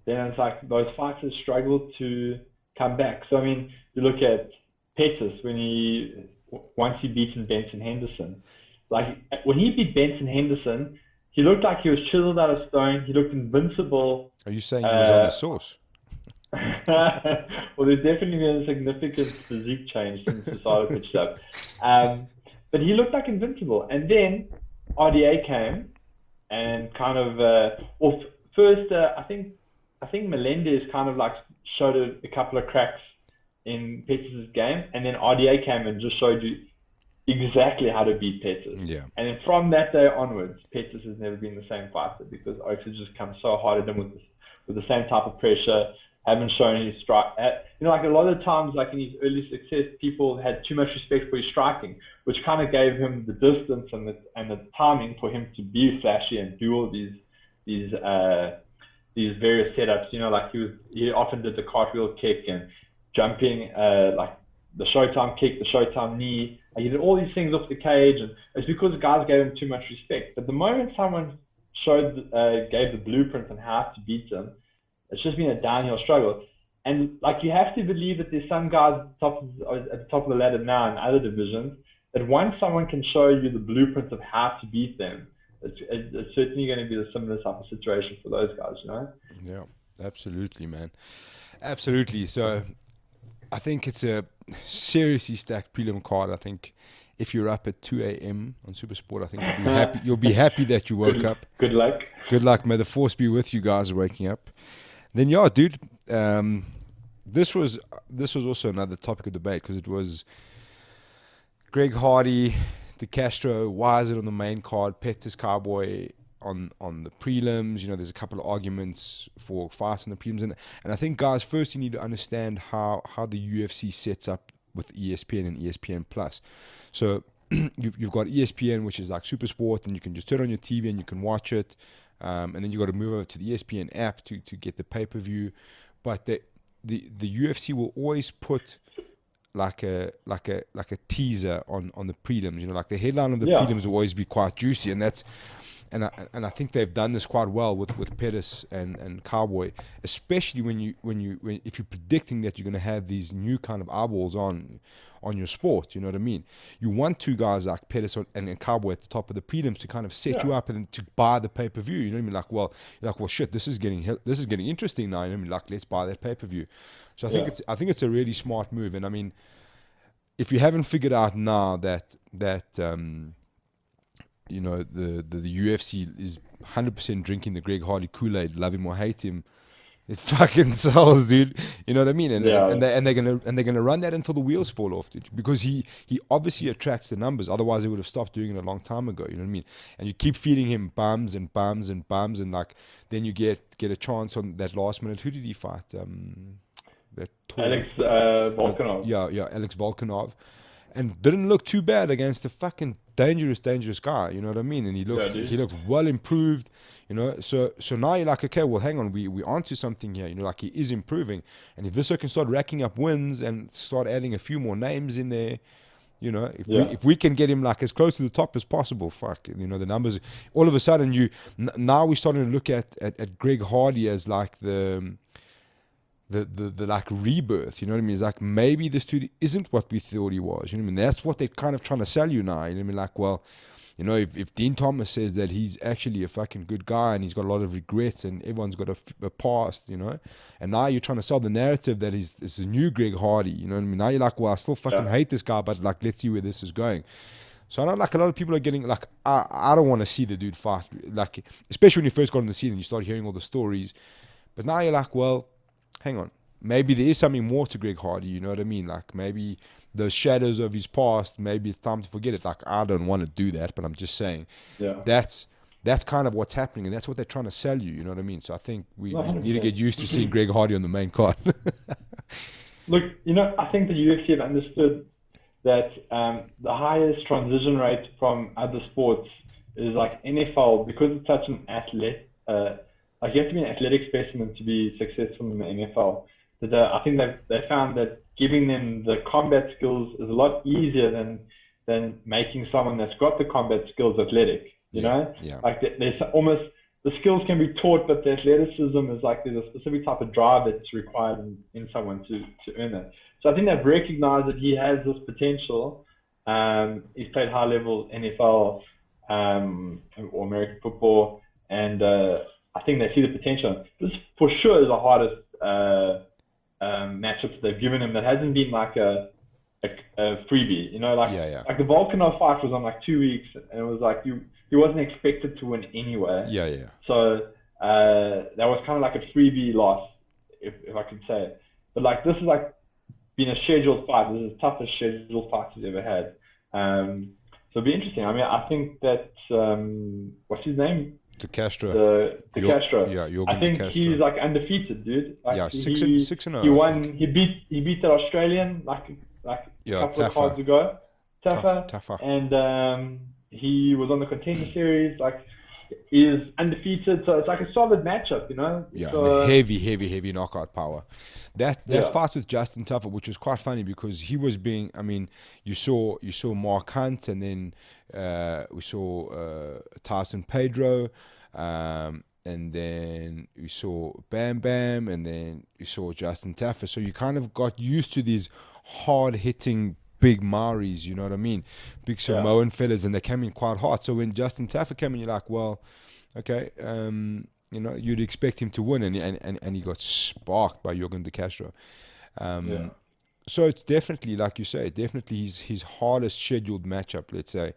then it's like those fighters struggle to come back. So I mean, you look at Pettis once he beaten Benson Henderson, like when he beat Benson Henderson, he looked like he was chiseled out of stone. He looked invincible. Are you saying he was on the Uh, sauce? well, there's definitely been a significant physique change since the started pitched up. But he looked like invincible. And then RDA came and kind of, first, I think Melendez kind of like showed a couple of cracks in Pettis' game, and then RDA came and just showed you exactly how to beat Pettis. Yeah. And then from that day onwards, Pettis has never been the same fighter because Oaks has just come so hard at him with the same type of pressure, haven't shown his strike. Like a lot of times, like in his early success, people had too much respect for his striking, which kind of gave him the distance and the timing for him to be flashy and do all these various setups. Like he often did the cartwheel kick and jumping, like the Showtime kick, the Showtime knee. Like, he did all these things off the cage, and it's because guys gave him too much respect. But the moment someone gave the blueprint on how to beat him, it's just been a downhill struggle. And like, you have to believe that there's some guys at the top of the ladder now in other divisions that once someone can show you the blueprint of how to beat them, it's certainly going to be a similar type of situation for those guys, you know? Yeah, absolutely, man. Absolutely. So I think it's a seriously stacked prelim card. I think if you're up at 2 a.m. on Supersport, I think you'll be happy. You'll be happy that you woke up. Good luck. Good luck. May the force be with you guys waking up. Then yeah, dude. This was also another topic of debate because it was Greg Hardy, De Castro. Why is it on the main card? Pettis Cowboy on the prelims. You know, there's a couple of arguments for fights on the prelims, and I think, guys, first you need to understand how the UFC sets up with ESPN and ESPN Plus. So you've got ESPN, which is like Supersport, and you can just turn on your TV and you can watch it. And then you got to move over to the ESPN app to get the pay-per-view. But the UFC will always put like a teaser on the prelims. You know, like the headline of the prelims will always be quite juicy, and that's. And I think they've done this quite well with Pettis and Cowboy, especially when if you're predicting that you're going to have these new kind of eyeballs on your sport. You know what I mean? You want two guys like Pettis and Cowboy at the top of the prelims to kind of set you up and to buy the pay per view. You know what I mean? Like, well, shit, this is getting interesting now. You know what I mean? Like, let's buy that pay per view. So I think it's a really smart move. And I mean, if you haven't figured out now that you know, the UFC is 100% drinking the Greg Hardy Kool-Aid, love him or hate him, it fucking sells, dude. You know what I mean? And they're gonna run that until the wheels fall off, dude. Because he obviously attracts the numbers. Otherwise, they would have stopped doing it a long time ago. You know what I mean? And you keep feeding him bums and bums and bums, and like then you get a chance on that last minute. Who did he fight? Alex Volkanov. Yeah, Alex Volkanov. And didn't look too bad against a fucking dangerous guy, you know what I mean? And he looked well improved, you know. So now you're like, okay, well, hang on, we onto something here, you know, like he is improving. And if this can start racking up wins and start adding a few more names in there, you know, if we can get him like as close to the top as possible, fuck, you know, the numbers. All of a sudden, now we're starting to look at Greg Hardy as like the like rebirth, you know what I mean? It's like maybe this dude isn't what we thought he was, you know what I mean? That's what they're kind of trying to sell you now, you know what I mean? Like, well, you know, if Dean Thomas says that he's actually a fucking good guy and he's got a lot of regrets and everyone's got a past, you know, and now you're trying to sell the narrative that it's a new Greg Hardy, you know what I mean? Now you're like, well, I still fucking hate this guy, but like, let's see where this is going. So I know like a lot of people are getting like, I don't want to see the dude fight, like, especially when you first got on the scene and you start hearing all the stories, but now you're like, well, hang on, maybe there is something more to Greg Hardy, you know what I mean? Like maybe those shadows of his past, maybe it's time to forget it. Like I don't want to do that, but I'm just saying that's kind of what's happening, and that's what they're trying to sell you, you know what I mean? So I think we need to get used to seeing Greg Hardy on the main card. Look, you know, I think the UFC have understood that the highest transition rate from other sports is like NFL, because it's such an athlete, like you have to be an athletic specimen to be successful in the NFL. That I think they found that giving them the combat skills is a lot easier than making someone that's got the combat skills athletic. You know, like there's almost the skills can be taught, but the athleticism is like there's a specific type of drive that's required in someone to earn it. So I think they've recognized that he has this potential. He's played high level NFL or American football, and I think they see the potential. This for sure is the hardest matchups they've given him. That hasn't been like a freebie, you know, like the Volkanov fight was on like 2 weeks, and it was like he wasn't expected to win anyway. So that was kind of like a freebie loss, if I could say it. But like this is like been a scheduled fight. This is the toughest scheduled fight he's ever had. So it'll be interesting. I mean, I think that what's his name? De Castro. Castro. Yeah, I think he's like undefeated, dude. Like, 6-0. He won. He beat that Australian like a couple of cards ago. Tougher. Tougher. And he was on the contender series. Like is undefeated, so it's like a solid matchup, you know. Yeah, So, heavy knockout power. That yeah, fight with Justin Tucker, which was quite funny because he was being. I mean, you saw Mark Hunt, and then we saw Tyson Pedro, and then we saw Bam Bam, and then you saw Justin Tucker. So you kind of got used to these hard hitting big Maoris, you know what I mean? Big Samoan fellas, and they came in quite hard. So when Justin Tucker came in, you're like, well, okay, you know, you'd expect him to win, and he got sparked by Jorgen De Castro. So it's definitely, like you say, definitely his hardest scheduled matchup, let's say.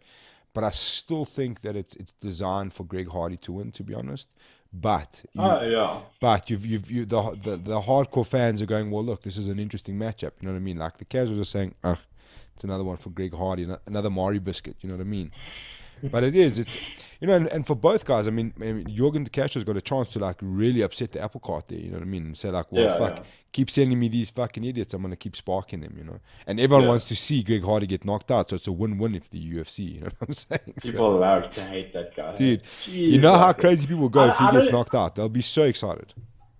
But I still think that it's designed for Greg Hardy to win, to be honest. But but the hardcore fans are going, well, look, this is an interesting matchup. You know what I mean? Like the casuals are saying, it's another one for Greg Hardy, another Mari biscuit. You know what I mean? But it's you know, and for both guys, I mean Jorgen De Castro's got a chance to like really upset the apple cart there. You know what I mean? And say like, well, keep sending me these fucking idiots. I'm gonna keep sparking them. You know, and everyone wants to see Greg Hardy get knocked out, so it's a win-win if the UFC. You know what I'm saying? People are to hate that guy, dude. You know how crazy people go if he gets knocked out? They'll be so excited.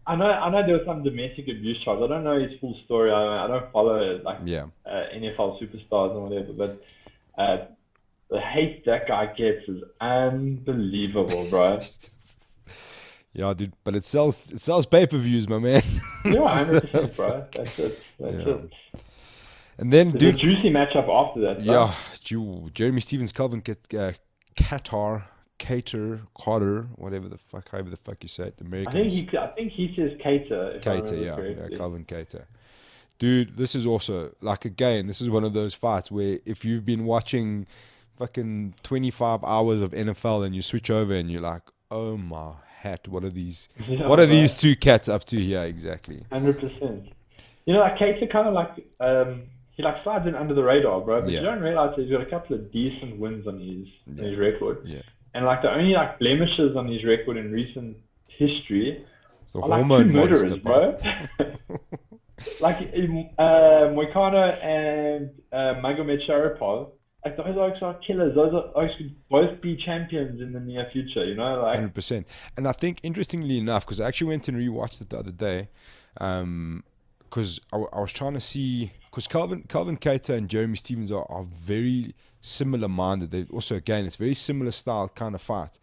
I know there was some domestic abuse charge. I don't know his full story. I don't follow NFL superstars and whatever, but the hate that guy gets is unbelievable, bro. Yeah, dude, but it sells pay-per-views, my man. Yeah, 100%, bro. That's it. And then, There's dude, a juicy matchup after that. Yeah, Jeremy Stevens, Calvin Carter, however the fuck you say it, the Americans. I think he says Cater. Calvin Cater. Dude, this is also like, again, this is one of those fights where if you've been watching fucking 25 hours of NFL and you switch over and you're like, oh my hat, what are these these two cats up to here exactly? 100%. You know, like Cater kind of like he like slides in under the radar, bro. But you don't realize that he's got a couple of decent wins on his record. Yeah. And like the only like blemishes on his record in recent history are like two murderers, bro. Like Moicano and Magomed Sharipov. Like those oaks are killers. Those oaks could both be champions in the near future, you know, like 100%. And I think interestingly enough, because I actually went and rewatched it the other day, because I was trying to see, because Calvin Cater and Jeremy Stevens are very similar minded. They also, again, it's very similar style kind of fight.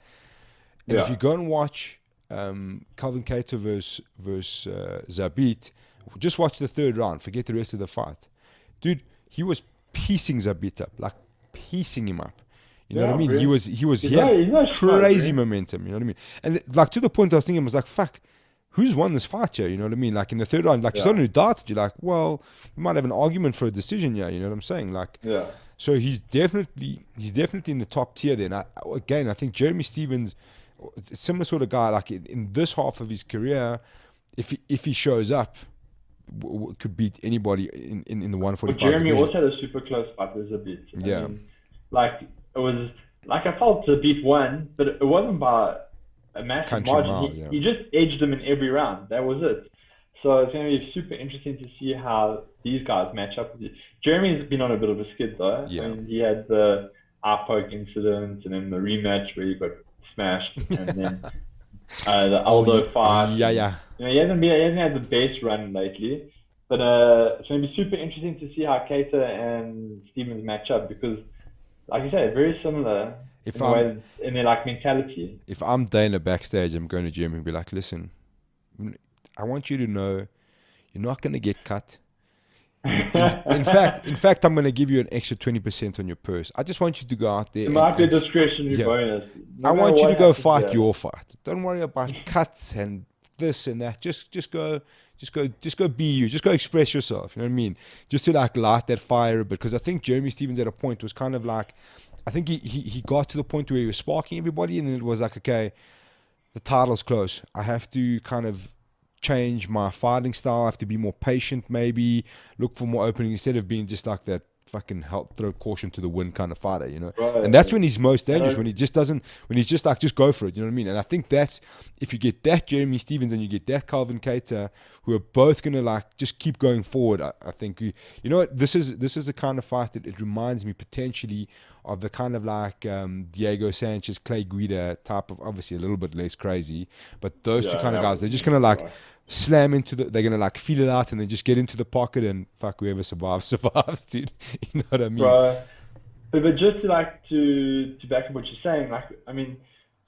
And if you go and watch Calvin Cater versus Zabit, just watch the third round, forget the rest of the fight, dude. He was piecing Zabit up, like piecing him up. You know what I mean? Really? He had crazy momentum. You know what I mean? And like to the point I was thinking, I was like, fuck, who's won this fight here? You know what I mean? Like in the third round, like you're starting to dart. You're like, well, we might have an argument for a decision here. You know what I'm saying? Like, so he's definitely in the top tier there. And I think Jeremy Stevens, a similar sort of guy. Like in this half of his career, if he shows up, could beat anybody in the 145 Jeremy division. also had a super close fight with Zabit. I mean, like it was like I felt Zabit won, but it wasn't by a massive margin. He just edged him in every round. That was it. So it's going to be super interesting to see how these guys match up with you. Jeremy's been on a bit of a skid though. I mean, he had the eye poke incident and then the rematch where he got smashed, and then the Aldo fight. You know, he hasn't had the best run lately, but it's going to be super interesting to see how Cater and Stevens match up because, like you say, very similar in their like mentality. If I'm Dana backstage, I'm going to Jeremy and be like, listen, I want you to know you're not going to get cut. In fact, I'm going to give you an extra 20% on your purse. I just want you to go out there. It might be a discretionary bonus. I want you to go fight your fight. Don't worry about cuts and this and that. Just go be you. Just go express yourself. You know what I mean? Just to like light that fire a bit. Because I think Jeremy Stevens at a point was kind of like, I think he got to the point where he was sparking everybody, and then it was like, okay, the title's close. I have to kind of change my fighting style. I have to be more patient, maybe look for more openings instead of being just like that fucking throw caution to the wind kind of fighter, you know. Right. And that's when he's most dangerous, when he's just like, just go for it, you know what I mean? And I think that's, if you get that Jeremy Stevens and you get that Calvin Cater, who are both gonna like just keep going forward, I think you know what, this is the kind of fight that it reminds me potentially of the kind of like Diego Sanchez, Clay Guida type of, obviously a little bit less crazy, but those two kind of guys, they're just gonna like slam into they're gonna like feel it out and then just get into the pocket and fuck, whoever survives, dude. You know what I mean? Bro, but just to back up what you're saying, like, I mean,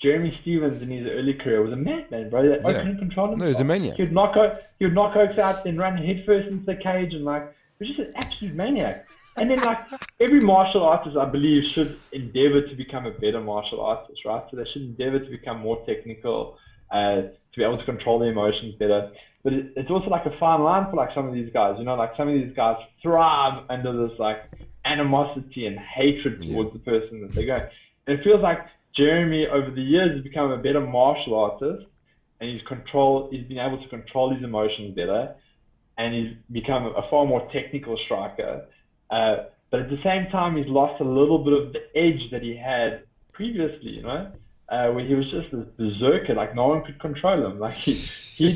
Jeremy Stevens in his early career was a madman, bro. That couldn't control himself. No, he was a maniac. He would knock Oaks out, then run headfirst into the cage, and like, he was just an absolute maniac. And then like every martial artist, I believe, should endeavor to become a better martial artist, right? So they should endeavor to become more technical, to be able to control their emotions better. But it's also like a fine line for like some of these guys, you know, like some of these guys thrive under this like animosity and hatred towards the person that they're going. And it feels like Jeremy over the years has become a better martial artist, and he's been able to control his emotions better, and he's become a far more technical striker. But at the same time, he's lost a little bit of the edge that he had previously, you know, where he was just this berserker, like no one could control him. Like he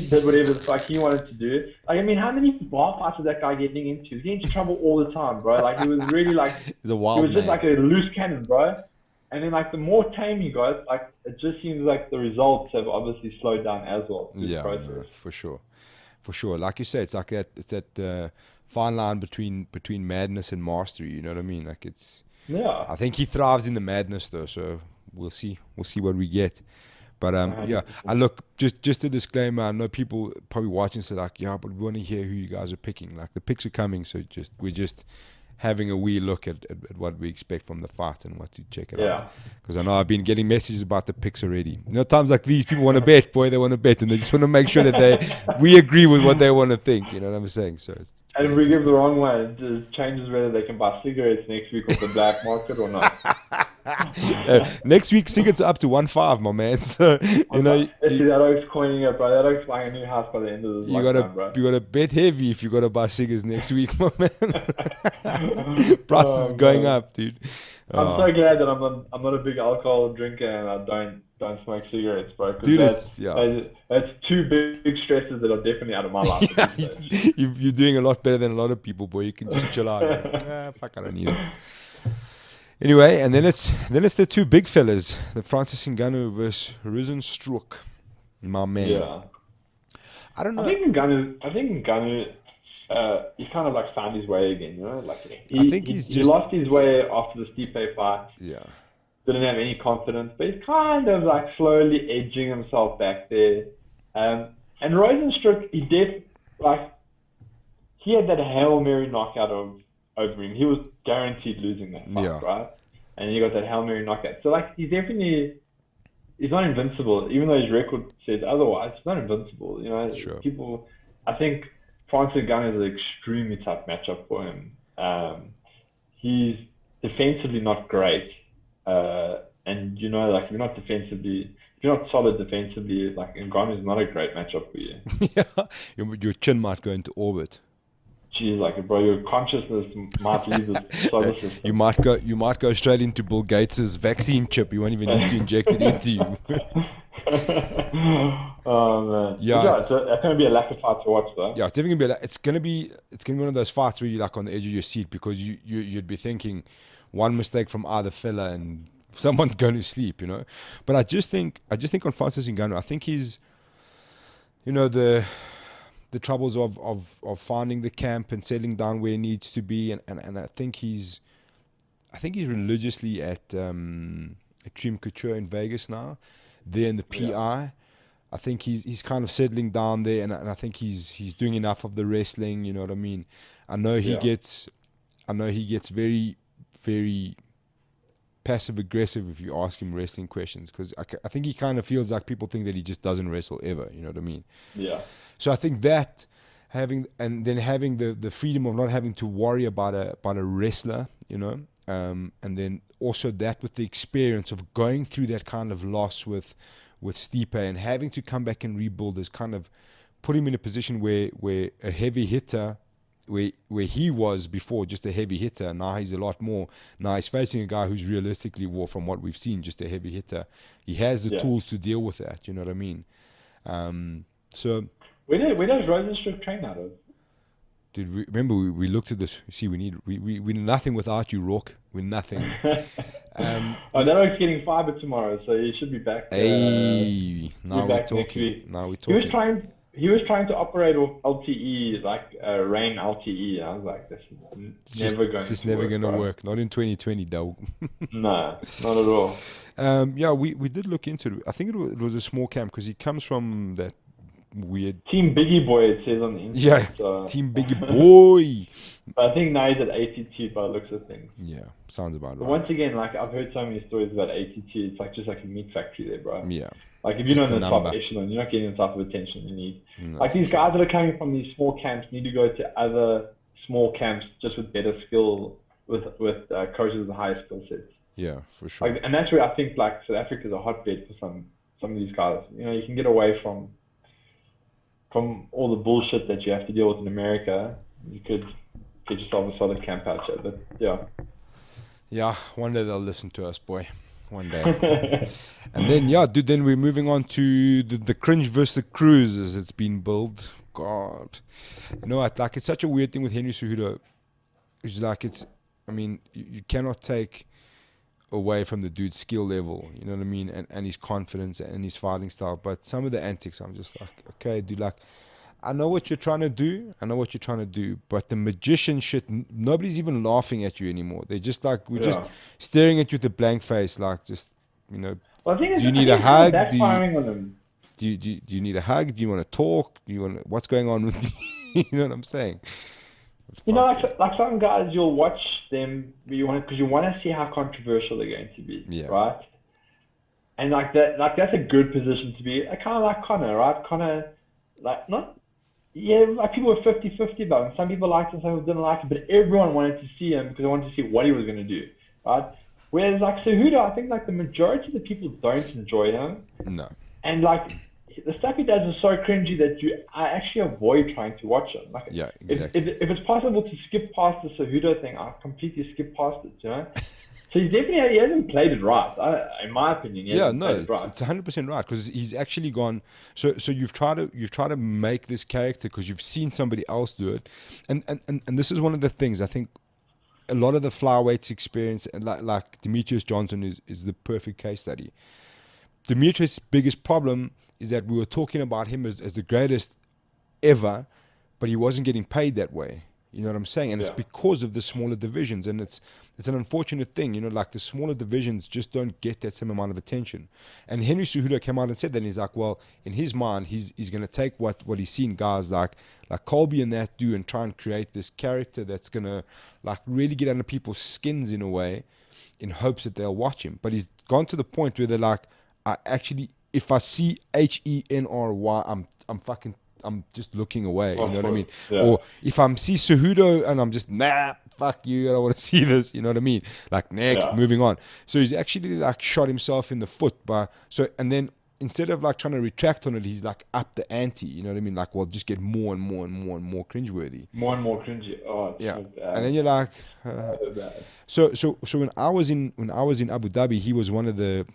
did whatever the fuck he wanted to do. Like, I mean, how many bar fights is that guy getting into? He's getting into trouble all the time, bro. Like, he was really like, he's a wild man. Just like a loose cannon, bro. And then like the more tame he got, like it just seems like the results have obviously slowed down as well. Yeah, no, for sure. Like you say, it's like that. It's that fine line between madness and mastery. You know what I mean? Like it's. Yeah. I think he thrives in the madness though, so we'll see what we get. But yeah, I look just a disclaimer. I know people probably watching say like, yeah, but we want to hear who you guys are picking. Like the picks are coming, so we're just having a wee look at what we expect from the fight and what to check it out. Because I know I've been getting messages about the picks already. You know, times like these, people want to bet, boy, they want to bet, and they just want to make sure that we agree with what they want to think. You know what I'm saying? So. And if we give the wrong one, it changes whether they can buy cigarettes next week off the black market or not. Next week, cigarettes are up to 1.5, my man. So you know, that Oak's coining it, bro. That Oak's buying a new house by the end of this lockdown, bro. You gotta bet heavy if you gotta buy cigarettes next week, my man. Prices going up, dude. I'm so glad that I'm not a big alcohol drinker and I don't smoke cigarettes, bro. Dude, that's two big stresses that are definitely out of my life. Yeah, you're doing a lot better than a lot of people, boy. You can just chill out. Fuck, I don't need it. Anyway, and then it's the two big fellas, the Francis Ngannou versus Rozenstruik, my man. Yeah. I don't know. I think Ngannou, he's kind of like found his way again, you know. Like he lost his way after the Stipe fight. Yeah. Didn't have any confidence, but he's kind of like slowly edging himself back there. And Rozenstruik, he had that Hail Mary knockout over him. He was guaranteed losing that fight, right? And he got that Hail Mary knockout. So like he's not invincible, even though his record says otherwise. He's not invincible, you know. Sure. I think Francis Ngannou is an extremely tough matchup for him. He's defensively not great. And you know, like if you're not solid defensively, like Ngannou is not a great matchup for you. Yeah, your chin might go into orbit. Jeez, like bro, your consciousness might leave the solar system. You might go straight into Bill Gates's vaccine chip. You won't even need to inject it into you. Oh man, yeah, it's gonna be a lack of fight to watch though. Yeah, it's definitely gonna be. It's gonna be one of those fights where you're like on the edge of your seat because you'd be thinking one mistake from either fella and someone's going to sleep, you know. But I just think on Francis Ngannou, I think he's, you know, the troubles of finding the camp and settling down where he needs to be, and I think he's religiously at Extreme Couture in Vegas now, there in the PI. Yeah. I think he's kind of settling down there, and I think he's doing enough of the wrestling. You know what I mean? I know he gets very, very passive aggressive if you ask him wrestling questions, because I think he kind of feels like people think that he just doesn't wrestle ever. You know what I mean? Yeah. So I think that having the freedom of not having to worry about a wrestler, you know, and then also that with the experience of going through that kind of loss with Stipe and having to come back and rebuild has kind of put him in a position where a heavy hitter, where he was before just a heavy hitter, now he's a lot more. Now he's facing a guy who's realistically, from what we've seen, just a heavy hitter. He has the tools to deal with that. You know what I mean? So where does Rozenstruik train out of? Dude, we looked at this. See, we're nothing without you, Rourke. We're nothing. That oak's getting fiber tomorrow, so he should be back. Now we're back next talking. week. Now we're He was talking. trying to operate off LTE, like rain LTE. I was like, this is never going to work. Not in 2020, dog. No, not at all. Yeah, we did look into it. I think it was a small camp because he comes from that weird Team Biggie Boy, it says on the internet. Yeah, so. Team Biggie Boy. But I think now he's at ATT by the looks of things. Yeah, sounds about But right. once again, like I've heard so many stories about ATT. It's like just like a meat factory there, bro. Yeah. Like if you're Just not in a the top number. echelon, you're not getting the type of attention you need. No, like for these sure. guys that are coming from these small camps need to go to other small camps just with better skill, with coaches with higher skill sets. Yeah, for sure. Like, and that's where I think like South Africa is a hotbed for some of these guys. You know, you can get away from all the bullshit that you have to deal with in America. You could get yourself a solid camp out here. But yeah. Yeah, one day they'll listen to us, boy. One day. And then, yeah, dude, then we're moving on to the cringe versus the cruise as it's been billed. God. You know what? Like, it's such a weird thing with Henry Cejudo. It's like, you cannot take away from the dude's skill level, you know what I mean? And his confidence and his fighting style. But some of the antics, I'm just like, okay, dude, like, I know what you're trying to do. But the magician shit, nobody's even laughing at you anymore. They're just like, we're just staring at you with a blank face, like, just, you know. Well, do you need a hug? Do you need a hug? Do you want to talk? What's going on with you? You know what I'm saying? You know, like some guys, you'll watch them because you want to see how controversial they're going to be, right? And like that's a good position to be. Kind of like Conor, right? Conor, like like people were 50-50 about him. Some people liked him, some people didn't like him, but everyone wanted to see him because they wanted to see what he was going to do, right? Whereas like Cejudo, I think like the majority of the people don't enjoy him. No. And like the stuff he does is so cringy that I actually avoid trying to watch him. Like, yeah, exactly. If it's possible to skip past the Cejudo thing, I completely skip past it, you know? So he hasn't played it right, in my opinion. He hasn't played it right. It's 100% right because he's actually gone. So you've tried to make this character because you've seen somebody else do it, and this is one of the things I think. A lot of the flyweights experience, and like Demetrius Johnson is the perfect case study. Demetrius' biggest problem is that we were talking about him as the greatest ever, but he wasn't getting paid that way. You know what I'm saying? And it's because of the smaller divisions, and it's an unfortunate thing. You know, like the smaller divisions just don't get that same amount of attention. And Henry Cejudo came out and said that, and he's like, well, in his mind, he's going to take what he's seen guys like Colby and that do and try and create this character that's going to like really get under people's skins in a way, in hopes that they'll watch him. But he's gone to the point where they're like, if I see Henry, I'm just looking away, you know what I mean? Yeah. Or if I'm see Cejudo and I'm just, nah, fuck you, I don't want to see this, you know what I mean? Like, next, moving on. So he's actually like shot himself in the foot and then instead of like trying to retract on it, he's like up the ante, you know what I mean? Like, well, just get more and more and more and more cringeworthy. More and more cringy. Oh, it's so bad. And then you're like, so when I was in Abu Dhabi, he was one of the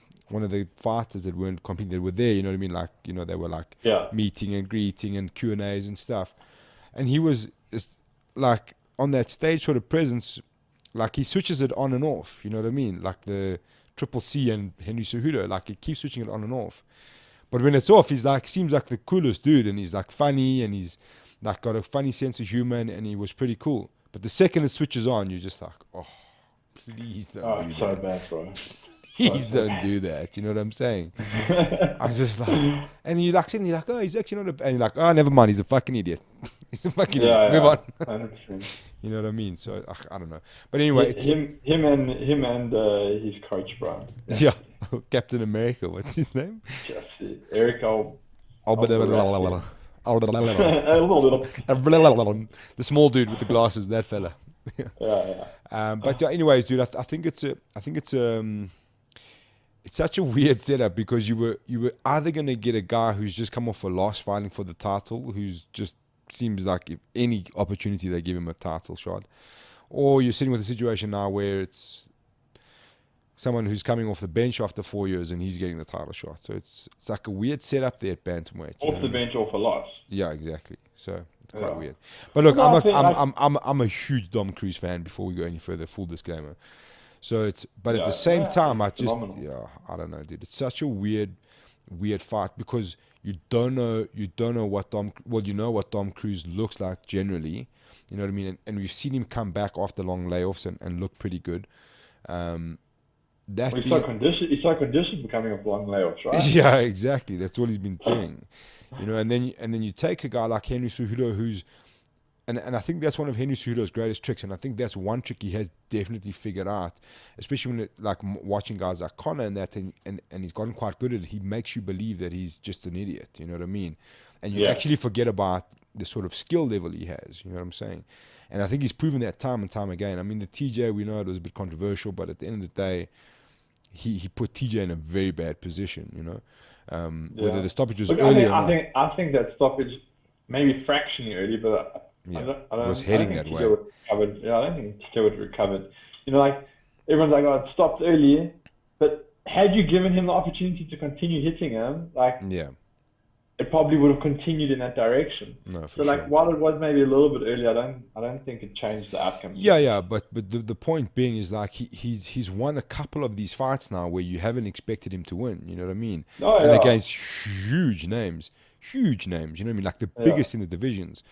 fighters that weren't competing, that were there, you know what I mean? Like, you know, they were like meeting and greeting and Q&As and stuff. And he was just, like on that stage sort of presence, like he switches it on and off, you know what I mean? Like the Triple C and Henry Cejudo, like he keeps switching it on and off. But when it's off, he's like, seems like the coolest dude, and he's like funny, and he's like got a funny sense of humor, and he was pretty cool. But the second it switches on, you're just like, oh, please don't do that. So bad, bro. Please don't do that. You know what I'm saying? I was just like, and you're like sitting, you're like, oh, he's actually not and you're like, oh, never mind, he's a fucking idiot. He's a fucking idiot. Move on. 100%. You know what I mean? So I don't know. But anyway, him and his coach, bro. Yeah, Captain America. What's his name? Eric The small dude with the glasses, that fella. But anyways, dude, I think it's such a weird setup because you were either gonna get a guy who's just come off a loss fighting for the title, who's just seems like if any opportunity they give him a title shot, or you're sitting with a situation now where it's someone who's coming off the bench after 4 years and he's getting the title shot. So it's like a weird setup there at bantamweight. Off the bench, off a loss. Yeah, exactly. So it's quite Yeah. weird. But look, No, I think, I'm a huge Dom Cruz fan. Before we go any further, full disclaimer. So but at the Yeah, same time, I it's just phenomenal. I don't know, dude. It's such a weird fight because you don't know what you know what Dom Cruz looks like generally. You know what I mean? And we've seen him come back after long layoffs and look pretty good. He's so conditioned becoming a long layoffs, right? Yeah, exactly. That's all he's been doing. You know, and then you take a guy like Henry Cejudo who's and I think that's one of Henry Cejudo's greatest tricks, and I think that's one trick he has definitely figured out, especially when watching guys like Conor and that, and he's gotten quite good at it. He makes you believe that he's just an idiot, you know what I mean? And you actually forget about the sort of skill level he has, you know what I'm saying? And I think he's proven that time and time again. I mean, the TJ, we know it was a bit controversial, but at the end of the day, he put TJ in a very bad position, you know? Whether the stoppage was early or not. I think that stoppage maybe fractionally early, but I was heading that way. I don't think TJ would have recovered. You know, like everyone's like, oh, it stopped early, but had you given him the opportunity to continue hitting him, it probably would have continued in that direction. No, for so sure. Like while it was maybe a little bit early, I don't think it changed the outcome. Yeah, but the point being is like he's won a couple of these fights now where you haven't expected him to win. You know what I mean? And against huge names. You know what I mean? Like the biggest in the divisions.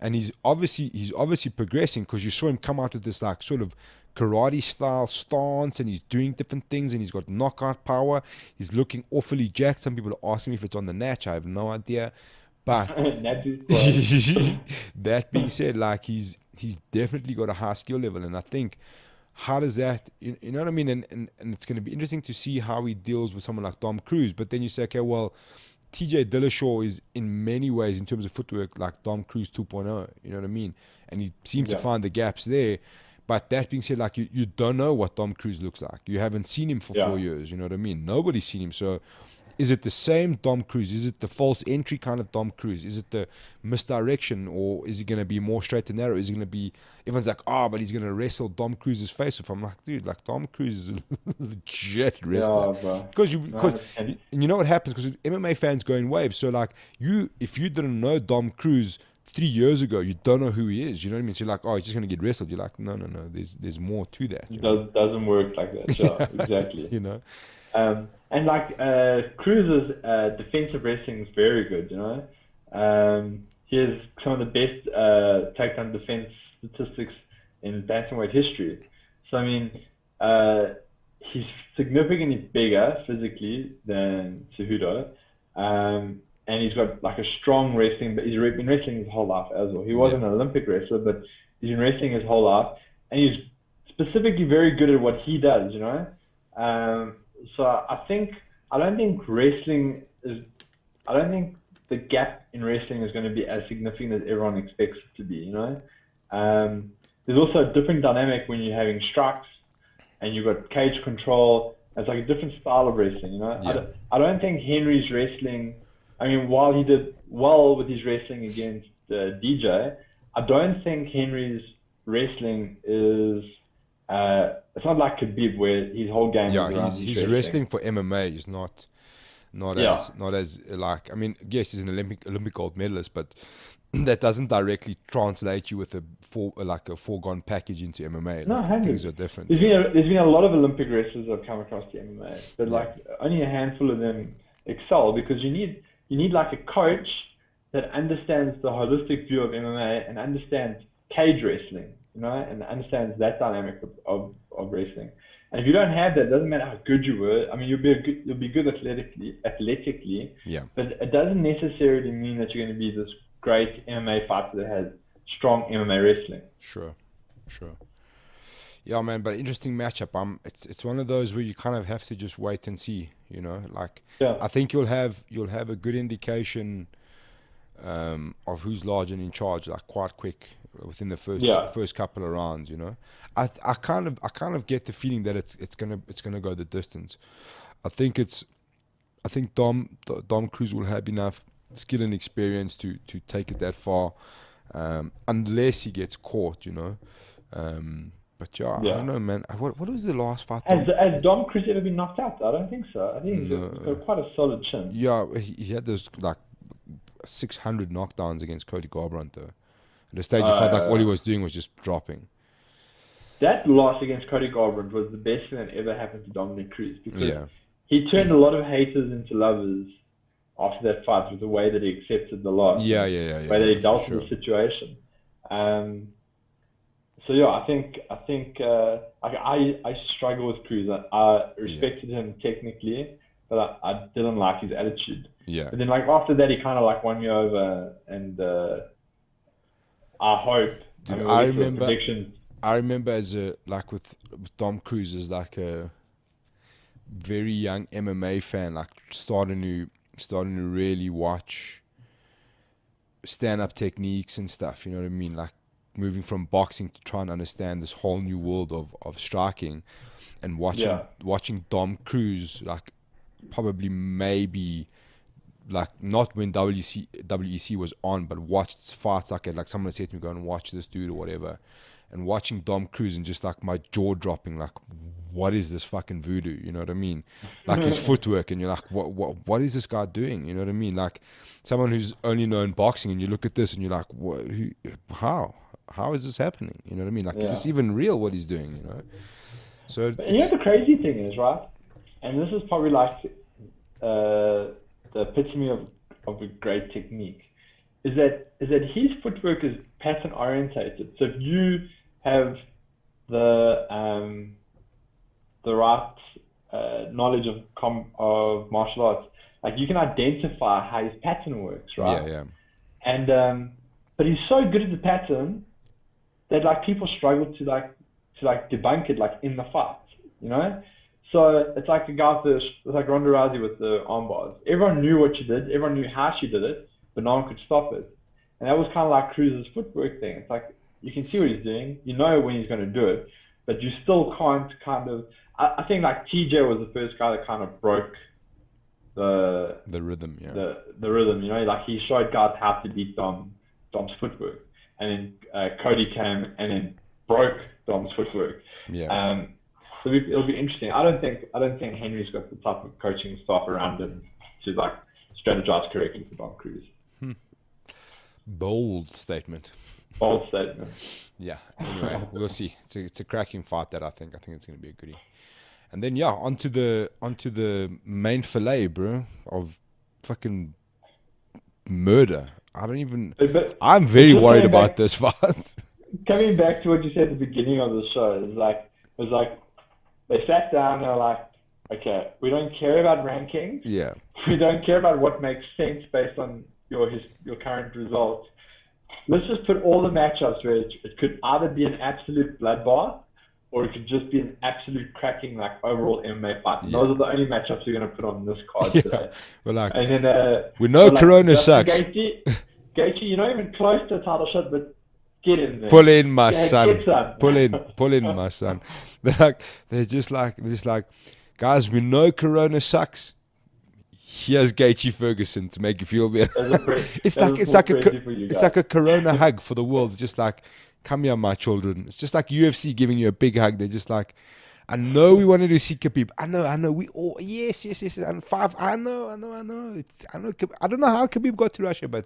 And he's obviously progressing because you saw him come out with this like sort of karate style stance, and he's doing different things, and he's got knockout power. He's looking awfully jacked. Some people are asking me if it's on the natch. I have no idea. But that being said, like he's definitely got a high skill level, and I think how does that, you know what I mean? And it's going to be interesting to see how he deals with someone like Dom Cruz. But then you say, okay, well, TJ Dillashaw is in many ways, in terms of footwork, like Dom Cruz 2.0. You know what I mean? And he seems to find the gaps there. But that being said, like you don't know what Dom Cruz looks like. You haven't seen him for 4 years. You know what I mean? Nobody's seen him. So is it the same Dom Cruz? Is it the false entry kind of Dom Cruz? Is it the misdirection, or is he going to be more straight and narrow? Is he going to be, everyone's like, but he's going to wrestle Dom Cruz's face off. I'm like, dude, like Dom Cruz is a legit wrestler. Because and you know what happens? Because MMA fans go in waves. So like if you didn't know Dom Cruz 3 years ago, you don't know who he is. You know what I mean? So you're like, he's just going to get wrestled. You're like, no. There's more to that. It doesn't work like that. Yeah, exactly. You know? And like Cruz's defensive wrestling is very good, you know. He has some of the best takedown defense statistics in bantamweight history. So I mean, he's significantly bigger physically than Cejudo, and he's got like a strong wrestling. But he's been wrestling his whole life as well. He wasn't an Olympic wrestler, but he's been wrestling his whole life, and he's specifically very good at what he does, you know. So I don't think the gap in wrestling is going to be as significant as everyone expects it to be, you know. There's also a different dynamic when you're having strikes and you've got cage control. It's like a different style of wrestling, you know. Yeah. I don't think Henry's wrestling, I mean, while he did well with his wrestling against DJ, I don't think Henry's wrestling is it's not like Khabib where his whole game is around he's wrestling for MMA. He's not as like, I mean, yes, he's an Olympic gold medalist, but that doesn't directly translate you with a foregone package into MMA. Like, things are different. There's been a lot of Olympic wrestlers that have come across the MMA, but like only a handful of them excel because you need like a coach that understands the holistic view of MMA and understands cage wrestling, you know, and understands that dynamic of wrestling. And if you don't have that, it doesn't matter how good you were. I mean, you'll be good athletically, but it doesn't necessarily mean that you're going to be this great MMA fighter that has strong MMA wrestling. Sure. Yeah, man, but interesting matchup. It's one of those where you kind of have to just wait and see, you know. Like, I think you'll have a good indication of who's large and in charge, like quite quick within the first couple of rounds, you know. I kind of get the feeling that it's gonna go the distance. I think Dom Cruz will have enough skill and experience to take it that far, unless he gets caught, you know. But yeah, I Yeah. don't know, man. What was the last fight? Has Dom Cruz ever been knocked out? I don't think so. I think he's No. got quite a solid chin. Yeah, he had those like 600 knockdowns against Cody Garbrandt though. At the stage, you felt like all he was doing was just dropping. That loss against Cody Garbrandt was the best thing that ever happened to Dominic Cruz because Yeah, he turned a lot of haters into lovers after that fight with the way that he accepted the loss, yeah, the way that he for dealt sure. with the situation. So yeah, I think I struggle with Cruz. I respected him technically, but I didn't like his attitude. Yeah, But then like after that, he kind of like won me over, and I hope. dude, mean, I we'll get to the remember. predictions. I remember as a like with Dom Cruz as like a very young MMA fan, like starting to really watch stand-up techniques and stuff. You know what I mean? Like moving from boxing to trying to understand this whole new world of striking, and watching Dom Cruz like probably maybe like not when WEC was on, but watched fights like someone said to me, go and watch this dude or whatever, and watching Dom Cruz and just like my jaw dropping, like what is this fucking voodoo? You know what I mean? Like his footwork, and you're like, what is this guy doing? You know what I mean? Like someone who's only known boxing, and you look at this and you're like, how is this happening? You know what I mean? Like is this even real? What he's doing? You know? So and you know the crazy thing is, right? And this is probably like the epitome of a great technique. Is that his footwork is pattern orientated. So if you have the right knowledge of martial arts, like you can identify how his pattern works, right? yeah. And but he's so good at the pattern that like people struggle to debunk it like in the fight, you know. So it's like the guy it's like Ronda Rousey with the arm bars. Everyone knew what she did, everyone knew how she did it, but no one could stop it. And that was kind of like Cruz's footwork thing. It's like you can see what he's doing, you know when he's going to do it, but you still can't kind of. I think like TJ was the first guy that kind of broke the rhythm, yeah. The rhythm, you know, like he showed guys how to beat Dom's footwork, and then Cody came and then broke Dom's footwork. Yeah. So it'll be interesting. I don't think Henry's got the type of coaching staff around him to like strategize correctly for Dom Cruz. Bold statement. Bold statement. Yeah. Anyway, we'll see. It's a cracking fight that I think it's going to be a goodie. And then onto the main fillet, bro, of fucking murder. I'm very worried about this fight. Coming back to what you said at the beginning of the show, it was like they sat down and they were like, okay, we don't care about rankings. Yeah. We don't care about what makes sense based on your current results. Let's just put all the matchups where it could either be an absolute bloodbath or it could just be an absolute cracking like overall MMA fight. Yeah. Those are the only matchups we're going to put on this card today. We're like, and then we know Corona sucks. Gaethje, you're not even close to a title shot, but get in there. Pull in, my son. Get some. Pull in, my son. They're just like, guys, we know Corona sucks. Here's Gaethje Ferguson to make you feel better. It's like a Corona hug for the world. It's just like, come here, my children. It's just like UFC giving you a big hug. They're just like, I know we wanted to see Khabib. I know. We all yes. And 5. I know. I don't know how Khabib got to Russia, but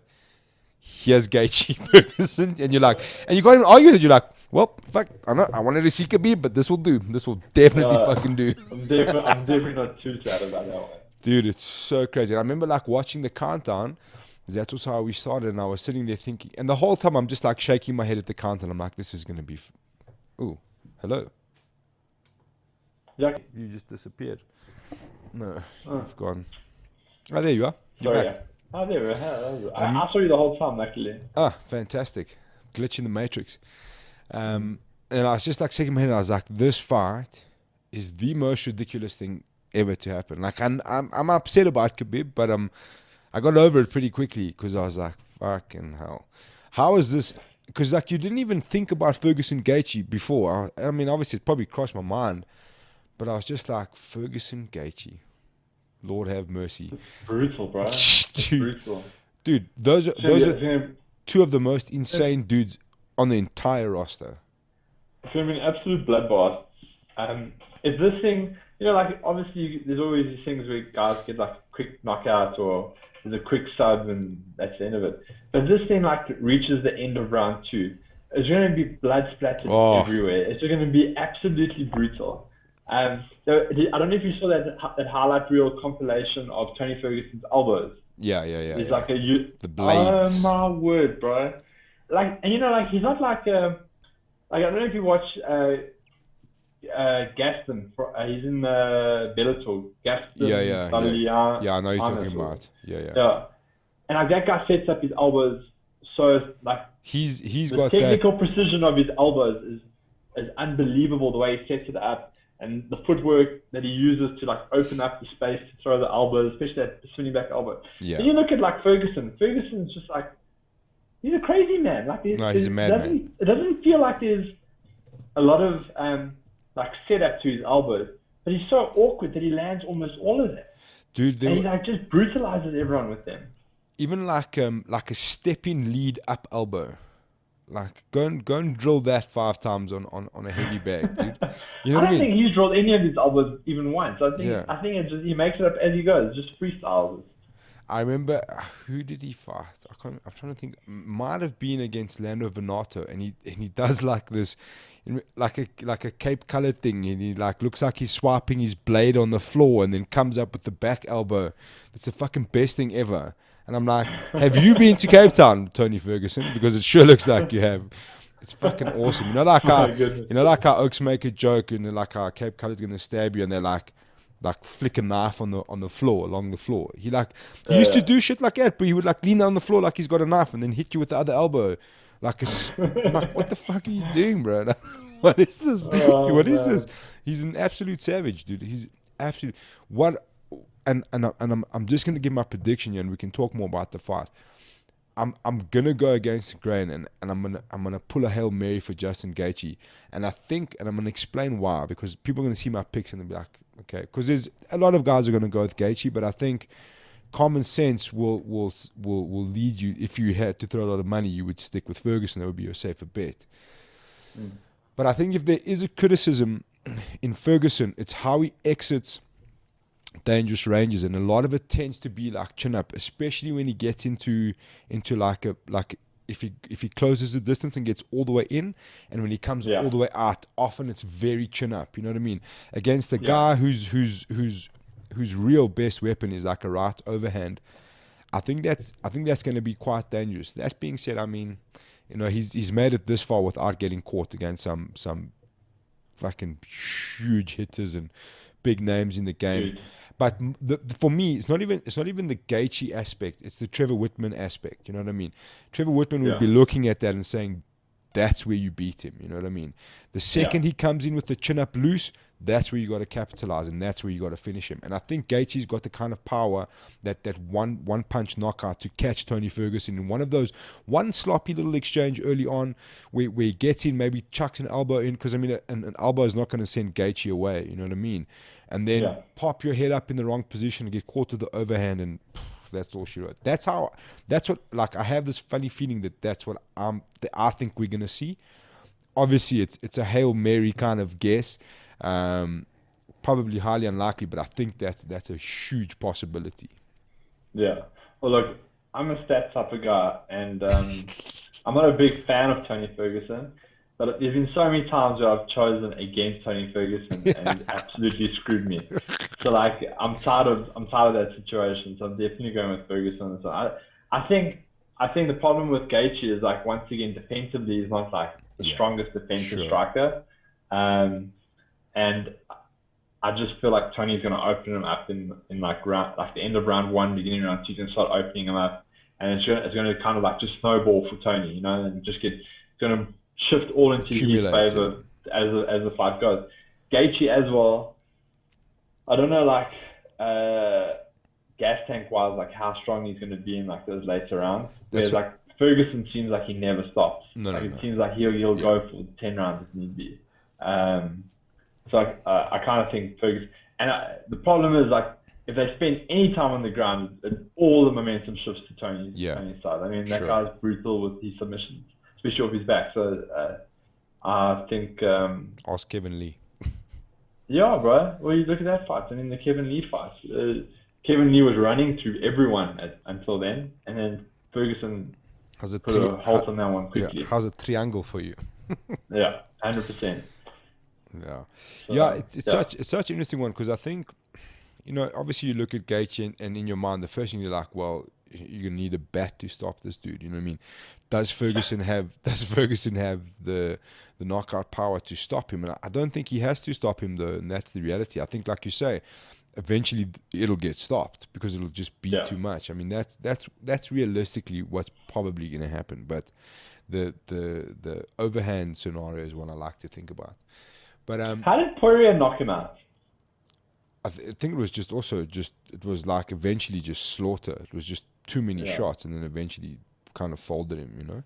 here's Gaethje Ferguson, and you're like, and you can't even argue that. You're like, well, fuck, I know, I wanted to see Khabib, but this will do. This will definitely fucking do. I'm definitely not too sad about that one. Dude, it's so crazy. I remember like watching the countdown. That's also how we started, and I was sitting there thinking, and the whole time I'm just like shaking my head at the countdown. I'm like, this is gonna be. Ooh, hello. Jack? You just disappeared. No, you've gone. Oh, there you are. You're Sorry. back. Oh, there we are. I saw you the whole time, luckily. Ah, fantastic. Glitch in the matrix. And I was just like shaking my head, and I was like, this fight is the most ridiculous thing ever to happen. Like, I'm upset about Khabib, but I got over it pretty quickly because I was like, fucking hell. How is this? Because like you didn't even think about Ferguson Gaethje before. I mean, obviously it probably crossed my mind, but I was just like, Ferguson Gaethje. Lord have mercy. It's brutal, bro. It's brutal. Dude, those are two of the most insane dudes on the entire roster. It's gonna be an absolute bloodbath. If this thing, like obviously there's always these things where guys get like a quick knockout or there's a quick sub and that's the end of it. But if this thing like reaches the end of round two, it's going to be blood splattered Oh, everywhere. It's going to be absolutely brutal. I don't know if you saw that highlight reel compilation of Tony Ferguson's elbows. There's like the oh blades. my word, bro. Like, and like he's not like I don't know if you watch Gaston. He's in Bellator. Yeah, Gaston yeah, yeah. Balianis Yeah, I know you're talking or about. Yeah, yeah. yeah. And like that guy sets up his elbows so like He's the got that. technical precision of his elbows is unbelievable the way he sets it up and the footwork that he uses to like open up the space to throw the elbows, especially that spinning back elbow. Yeah. Then you look at like Ferguson. Ferguson's just like he's a crazy man. Like No, he's a madman. it doesn't feel like there's a lot of like setup to his elbows, but he's so awkward that he lands almost all of them, Dude, and he like just brutalizes everyone with them. even like a stepping lead up elbow. Like go and drill that 5 times on a heavy bag, dude. You know I what I don't mean? think he's drilled any of his elbows even once. Yeah. I think it just he makes it up as he goes, just freestyles. I remember who did he fight? I'm trying to think. Might have been against Lando Venato, and he does like this, like a cape colored thing, and he like looks like he's swiping his blade on the floor, and then comes up with the back elbow. That's the fucking best thing ever. And I'm like, have you been to Cape Town, Tony Ferguson? Because it sure looks like you have. It's fucking awesome. My goodness. Like how Oaks make a joke, and they're like how Cape Colour's gonna stab you, and they're like flick a knife on the floor along the floor. He used to do shit like that, but he would like lean on the floor like he's got a knife and then hit you with the other elbow. I'm like, what the fuck are you doing, bro? Like, what is this? Oh What is man. this? He's an absolute savage, dude. He's absolute what. I'm just gonna give my prediction here, and we can talk more about the fight. I'm gonna go against the grain, and I'm gonna pull a Hail Mary for Justin Gaethje, and I'm gonna explain why, because people are gonna see my picks and they'll be like, okay, because there's a lot of guys are gonna go with Gaethje, but I think common sense will lead you. If you had to throw a lot of money, you would stick with Ferguson. That would be your safer bet. Mm. But I think if there is a criticism in Ferguson, it's how he exits dangerous ranges, and a lot of it tends to be like chin up, especially when he gets into like if he closes the distance and gets all the way in, and when he comes all the way out, often it's very chin up. You know what I mean? Against a guy whose real best weapon is like a right overhand. I think that's going to be quite dangerous. That being said, I mean, he's made it this far without getting caught against some fucking huge hitters and big names in the game. Dude. But for me, it's not even the Gaethje aspect. It's the Trevor Whitman aspect. You know what I mean? Trevor Whitman would be looking at that and saying, that's where you beat him. You know what I mean? The second he comes in with the chin up loose, that's where you got to capitalize, and that's where you got to finish him. And I think Gaethje's got the kind of power that one punch knockout to catch Tony Ferguson in one of those one sloppy little exchange early on where he gets in, maybe chucks an elbow in, because I mean an elbow is not going to send Gaethje away. You know what I mean? And then pop your head up in the wrong position and get caught with the overhand, and that's all she wrote. That's what, like, I have this funny feeling that's what I think we're gonna see. Obviously, it's a Hail Mary kind of guess, probably highly unlikely, but I think that's a huge possibility. Yeah. Well, look, I'm a stats type of guy, and I'm not a big fan of Tony Ferguson, but there's been so many times where I've chosen against Tony Ferguson and it absolutely screwed me. So like, I'm tired of that situation. So I'm definitely going with Ferguson. So I think the problem with Gaethje is like once again defensively he's not like the strongest defensive striker, and I just feel like Tony's going to open him up in like the end of round one, beginning of round two. He's going to start opening him up, and it's going to kind of like just snowball for Tony, and just going to shift all into his favor as the fight goes. Gaethje as well. I don't know, like gas tank wise, like how strong he's going to be in like those later rounds. Whereas like Ferguson seems like he never stops. It seems like he'll go for 10 rounds if need be. So I kind of think Ferguson, and the problem is like if they spend any time on the ground, all the momentum shifts to Tony's side. I mean that guy's brutal with his submissions, especially off his back. So I think, Ask Kevin Lee. yeah, bro. Well, you look at that fight, and then the Kevin Lee fight. Kevin Lee was running through everyone until then, and then Ferguson How's a put a halt on that one yeah, quickly. how's a triangle for you? Yeah, 100%. Yeah, yeah. So It's yeah, such an interesting one because I think, obviously you look at Gaethje and in your mind the first thing you're like, well, you're gonna need a bat to stop this dude. You know what I mean? Does Ferguson have the knockout power to stop him? And I don't think he has to stop him though, and that's the reality. I think, like you say, eventually it'll get stopped because it'll just be yeah. too much. I mean, that's realistically what's probably gonna happen. But the overhand scenario is one I like to think about. But How did Poirier knock him out? I think it was it was like eventually just slaughter. It was just too many Yeah, shots, and then eventually kind of folded him.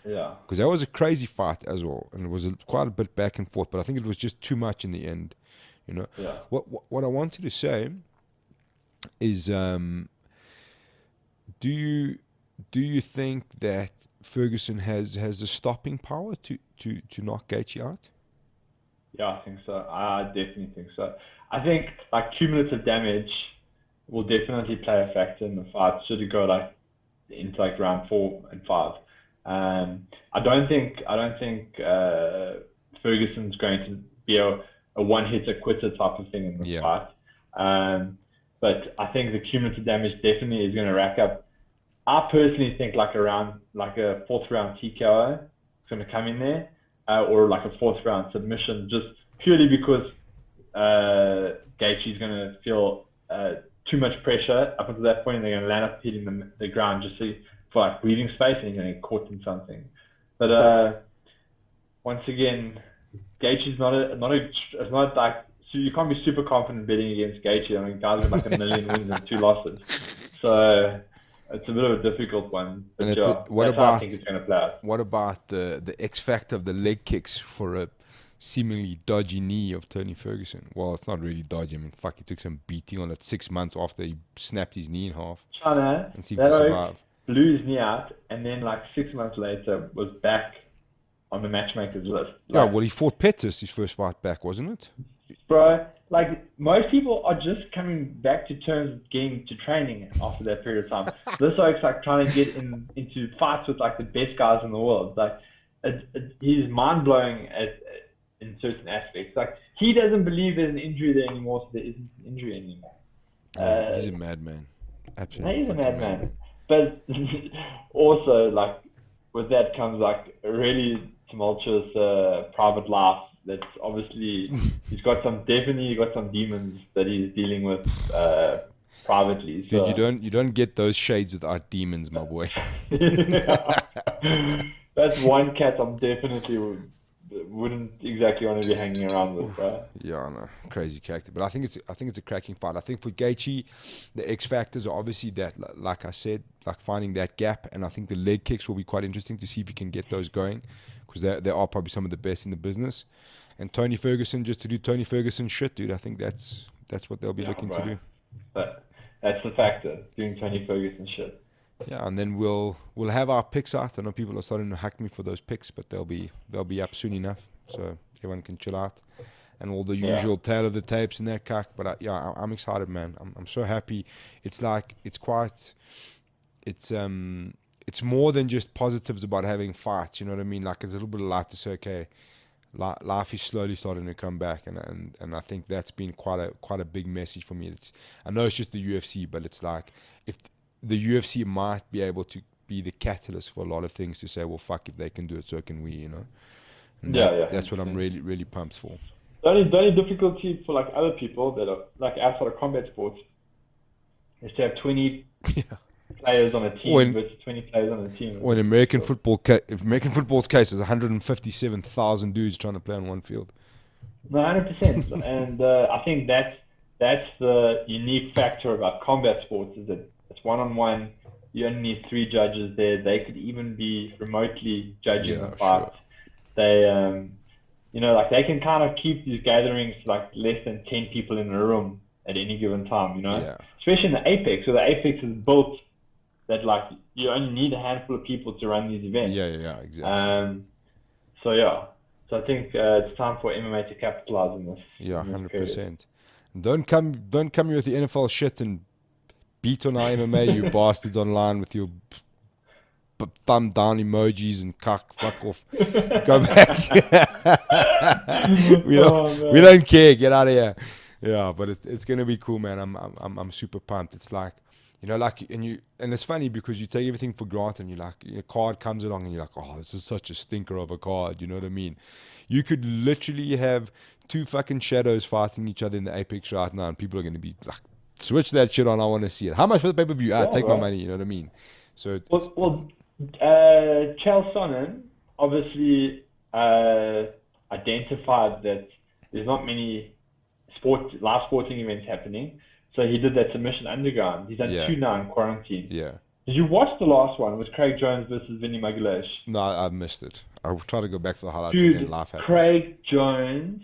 yeah, Because that was a crazy fight as well, and it was quite a bit back and forth. But I think it was just too much in the end. You know, yeah. what I wanted to say is, do you think that Ferguson has the stopping power to knock Gaethje out? Yeah, I think so. I definitely think so. I think like cumulative damage will definitely play a factor in the fight. Should it go like into like round 4 and 5? I don't think Ferguson's going to be a one hitter quitter type of thing in this Yeah, fight. Um, but I think the cumulative damage definitely is going to rack up. I personally think like a fourth round TKO is going to come in there, or like a fourth round submission, just purely because Gaethje's going to feel too much pressure up until that point, and they're going to land up hitting the ground just for like breathing space, and he's going to get caught in something. But once again, Gaethje's it's not like, so you can't be super confident betting against Gaethje. I mean, guys got like a million wins and 2 losses, so it's a bit of a difficult one. and But yeah, that's how I think it's going to play out. what about the X factor of the leg kicks for a seemingly dodgy knee of Tony Ferguson? Well, it's not really dodgy. I mean, fuck, he took some beating on it 6 months after he snapped his knee in half China, and seemed that to oak survive. blew his knee out, and then like 6 months later was back on the matchmakers list. Yeah, Like, well, he fought Pettis his first fight back, wasn't it? bro, like most people are just coming back to terms with getting to training after that period of time. This oak's like trying to get into fights with like the best guys in the world. Like, he's mind blowing in certain aspects. Like, he doesn't believe there's an injury there anymore, so there isn't an injury anymore. Yeah, he's Uh, a madman. Absolute He's a fucking madman. madman. But also, like, with that comes like a really tumultuous private life. That's obviously he's got some demons that he's dealing with privately. Dude, you So don't get those shades without demons, my boy. that's one cat I'm definitely wouldn't exactly want to be hanging around with, bro. Yeah, I know, crazy character. But I think it's a cracking fight. I think for Gaethje, the X factors are obviously that, like I said, like finding that gap, and I think the leg kicks will be quite interesting to see if he can get those going, because they are probably some of the best in the business. And Tony Ferguson, just to do Tony Ferguson shit, dude. I think that's what they'll be Yeah, looking to bro. do. But that's the factor, doing Tony Ferguson shit. Yeah, and then we'll have our picks out. I know people are starting to hack me for those picks, but they'll be up soon enough, so everyone can chill out, and all the Yeah. usual tail of the tapes and that cock. But I'm excited, man. I'm so happy. It's like it's more than just positives about having fights. You know what I mean? Like, there's a little bit of light to say, okay, life is slowly starting to come back, and I think that's been quite a big message for me. I know it's just the UFC, but it's like, if the UFC might be able to be the catalyst for a lot of things, to say, well, fuck, if they can do it, so can we, and Yeah, yeah, that's what I'm 100%. really really pumped for. The only difficulty for like other people that are like outside of combat sports is to have 20 Yeah. players on a Or team in, versus 20 players on a team. or in It's American difficult. football, if American football's case is 157,000 dudes trying to play on one field. No, 100%. And I think that's the unique factor about combat sports, is that it's one on one. You only need 3 judges there. They could even be remotely judging the Yeah, fight. sure. They like they can kind of keep these gatherings like less than 10 people in a room at any given time. Yeah, Especially in the Apex. So the Apex is built that like you only need a handful of people to run these events. yeah, exactly. Um, so yeah. So I think it's time for MMA to capitalize on this. Yeah, in this period. 100%. Don't come here with the NFL shit and beat on our MMA, you bastards online with your thumb down emojis and fuck off. Go back. we don't care. Get out of here. Yeah, but it's gonna be cool, man. I'm super pumped. It's like, you know, like, and it's funny because you take everything for granted. And you're like, your card comes along and you're like, oh, this is such a stinker of a card. You know what I mean? You could literally have two fucking shadows fighting each other in the Apex right now, and people are gonna be like, switch that shit on. I want to see it. How much for the pay-per-view? Take my money. You know what I mean? So Chael Sonnen obviously identified that there's not many live sporting events happening, so he did that submission underground. He's done 2 now in quarantine. Yeah. Did you watch the last one with Craig Jones versus Vinny Magalhaes? No, I missed it. I'll try to go back for the highlights Dude, and then laugh at it. Craig Jones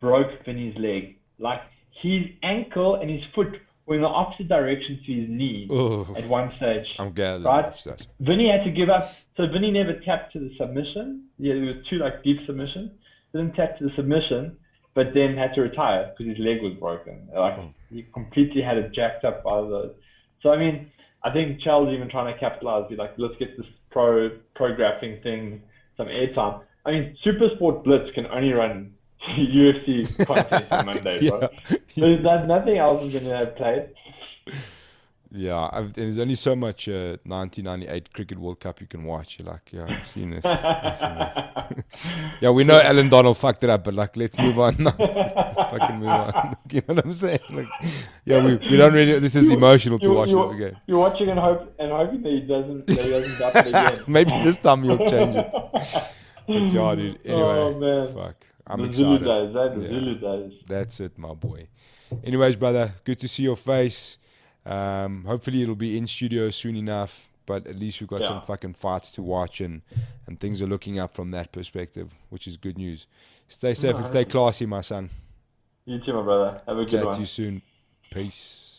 broke Vinny's leg. Like, his ankle and his foot were in the opposite direction to his knee at one stage. I'm glad right? watched that. Vinny had to give up. So Vinny never tapped to the submission. Yeah, it was 2 like deep submission. Didn't tap to the submission, but then had to retire because his leg was broken. Like he completely had it jacked up by the. So I mean, I think Chael's even trying to capitalize. Be like, let's get this pro grappling thing some airtime. I mean, Supersport Blitz can only run UFC content on Monday, bro. There's nothing else is going to have played. Yeah, there's only so much 1998 Cricket World Cup you can watch. You're like, yeah, I've seen this. Yeah, we know Alan Donald fucked it up, but like, let's move on. No, let's fucking move on. You know what I'm saying? Like, yeah, we don't really. This is emotional to watch this again. You're watching and hoping that he doesn't dump it again. Maybe this time you'll change it. But yeah, dude. Anyway, oh man, fuck. I'm excited. Zulu days. That's it, my boy. Anyways, brother, good to see your face. Hopefully it'll be in studio soon enough, but at least we've got some fucking fights to watch and things are looking up from that perspective, which is good news. Stay safe and stay classy, my son. You too, my brother. Have a good one. Chat to you soon. Peace.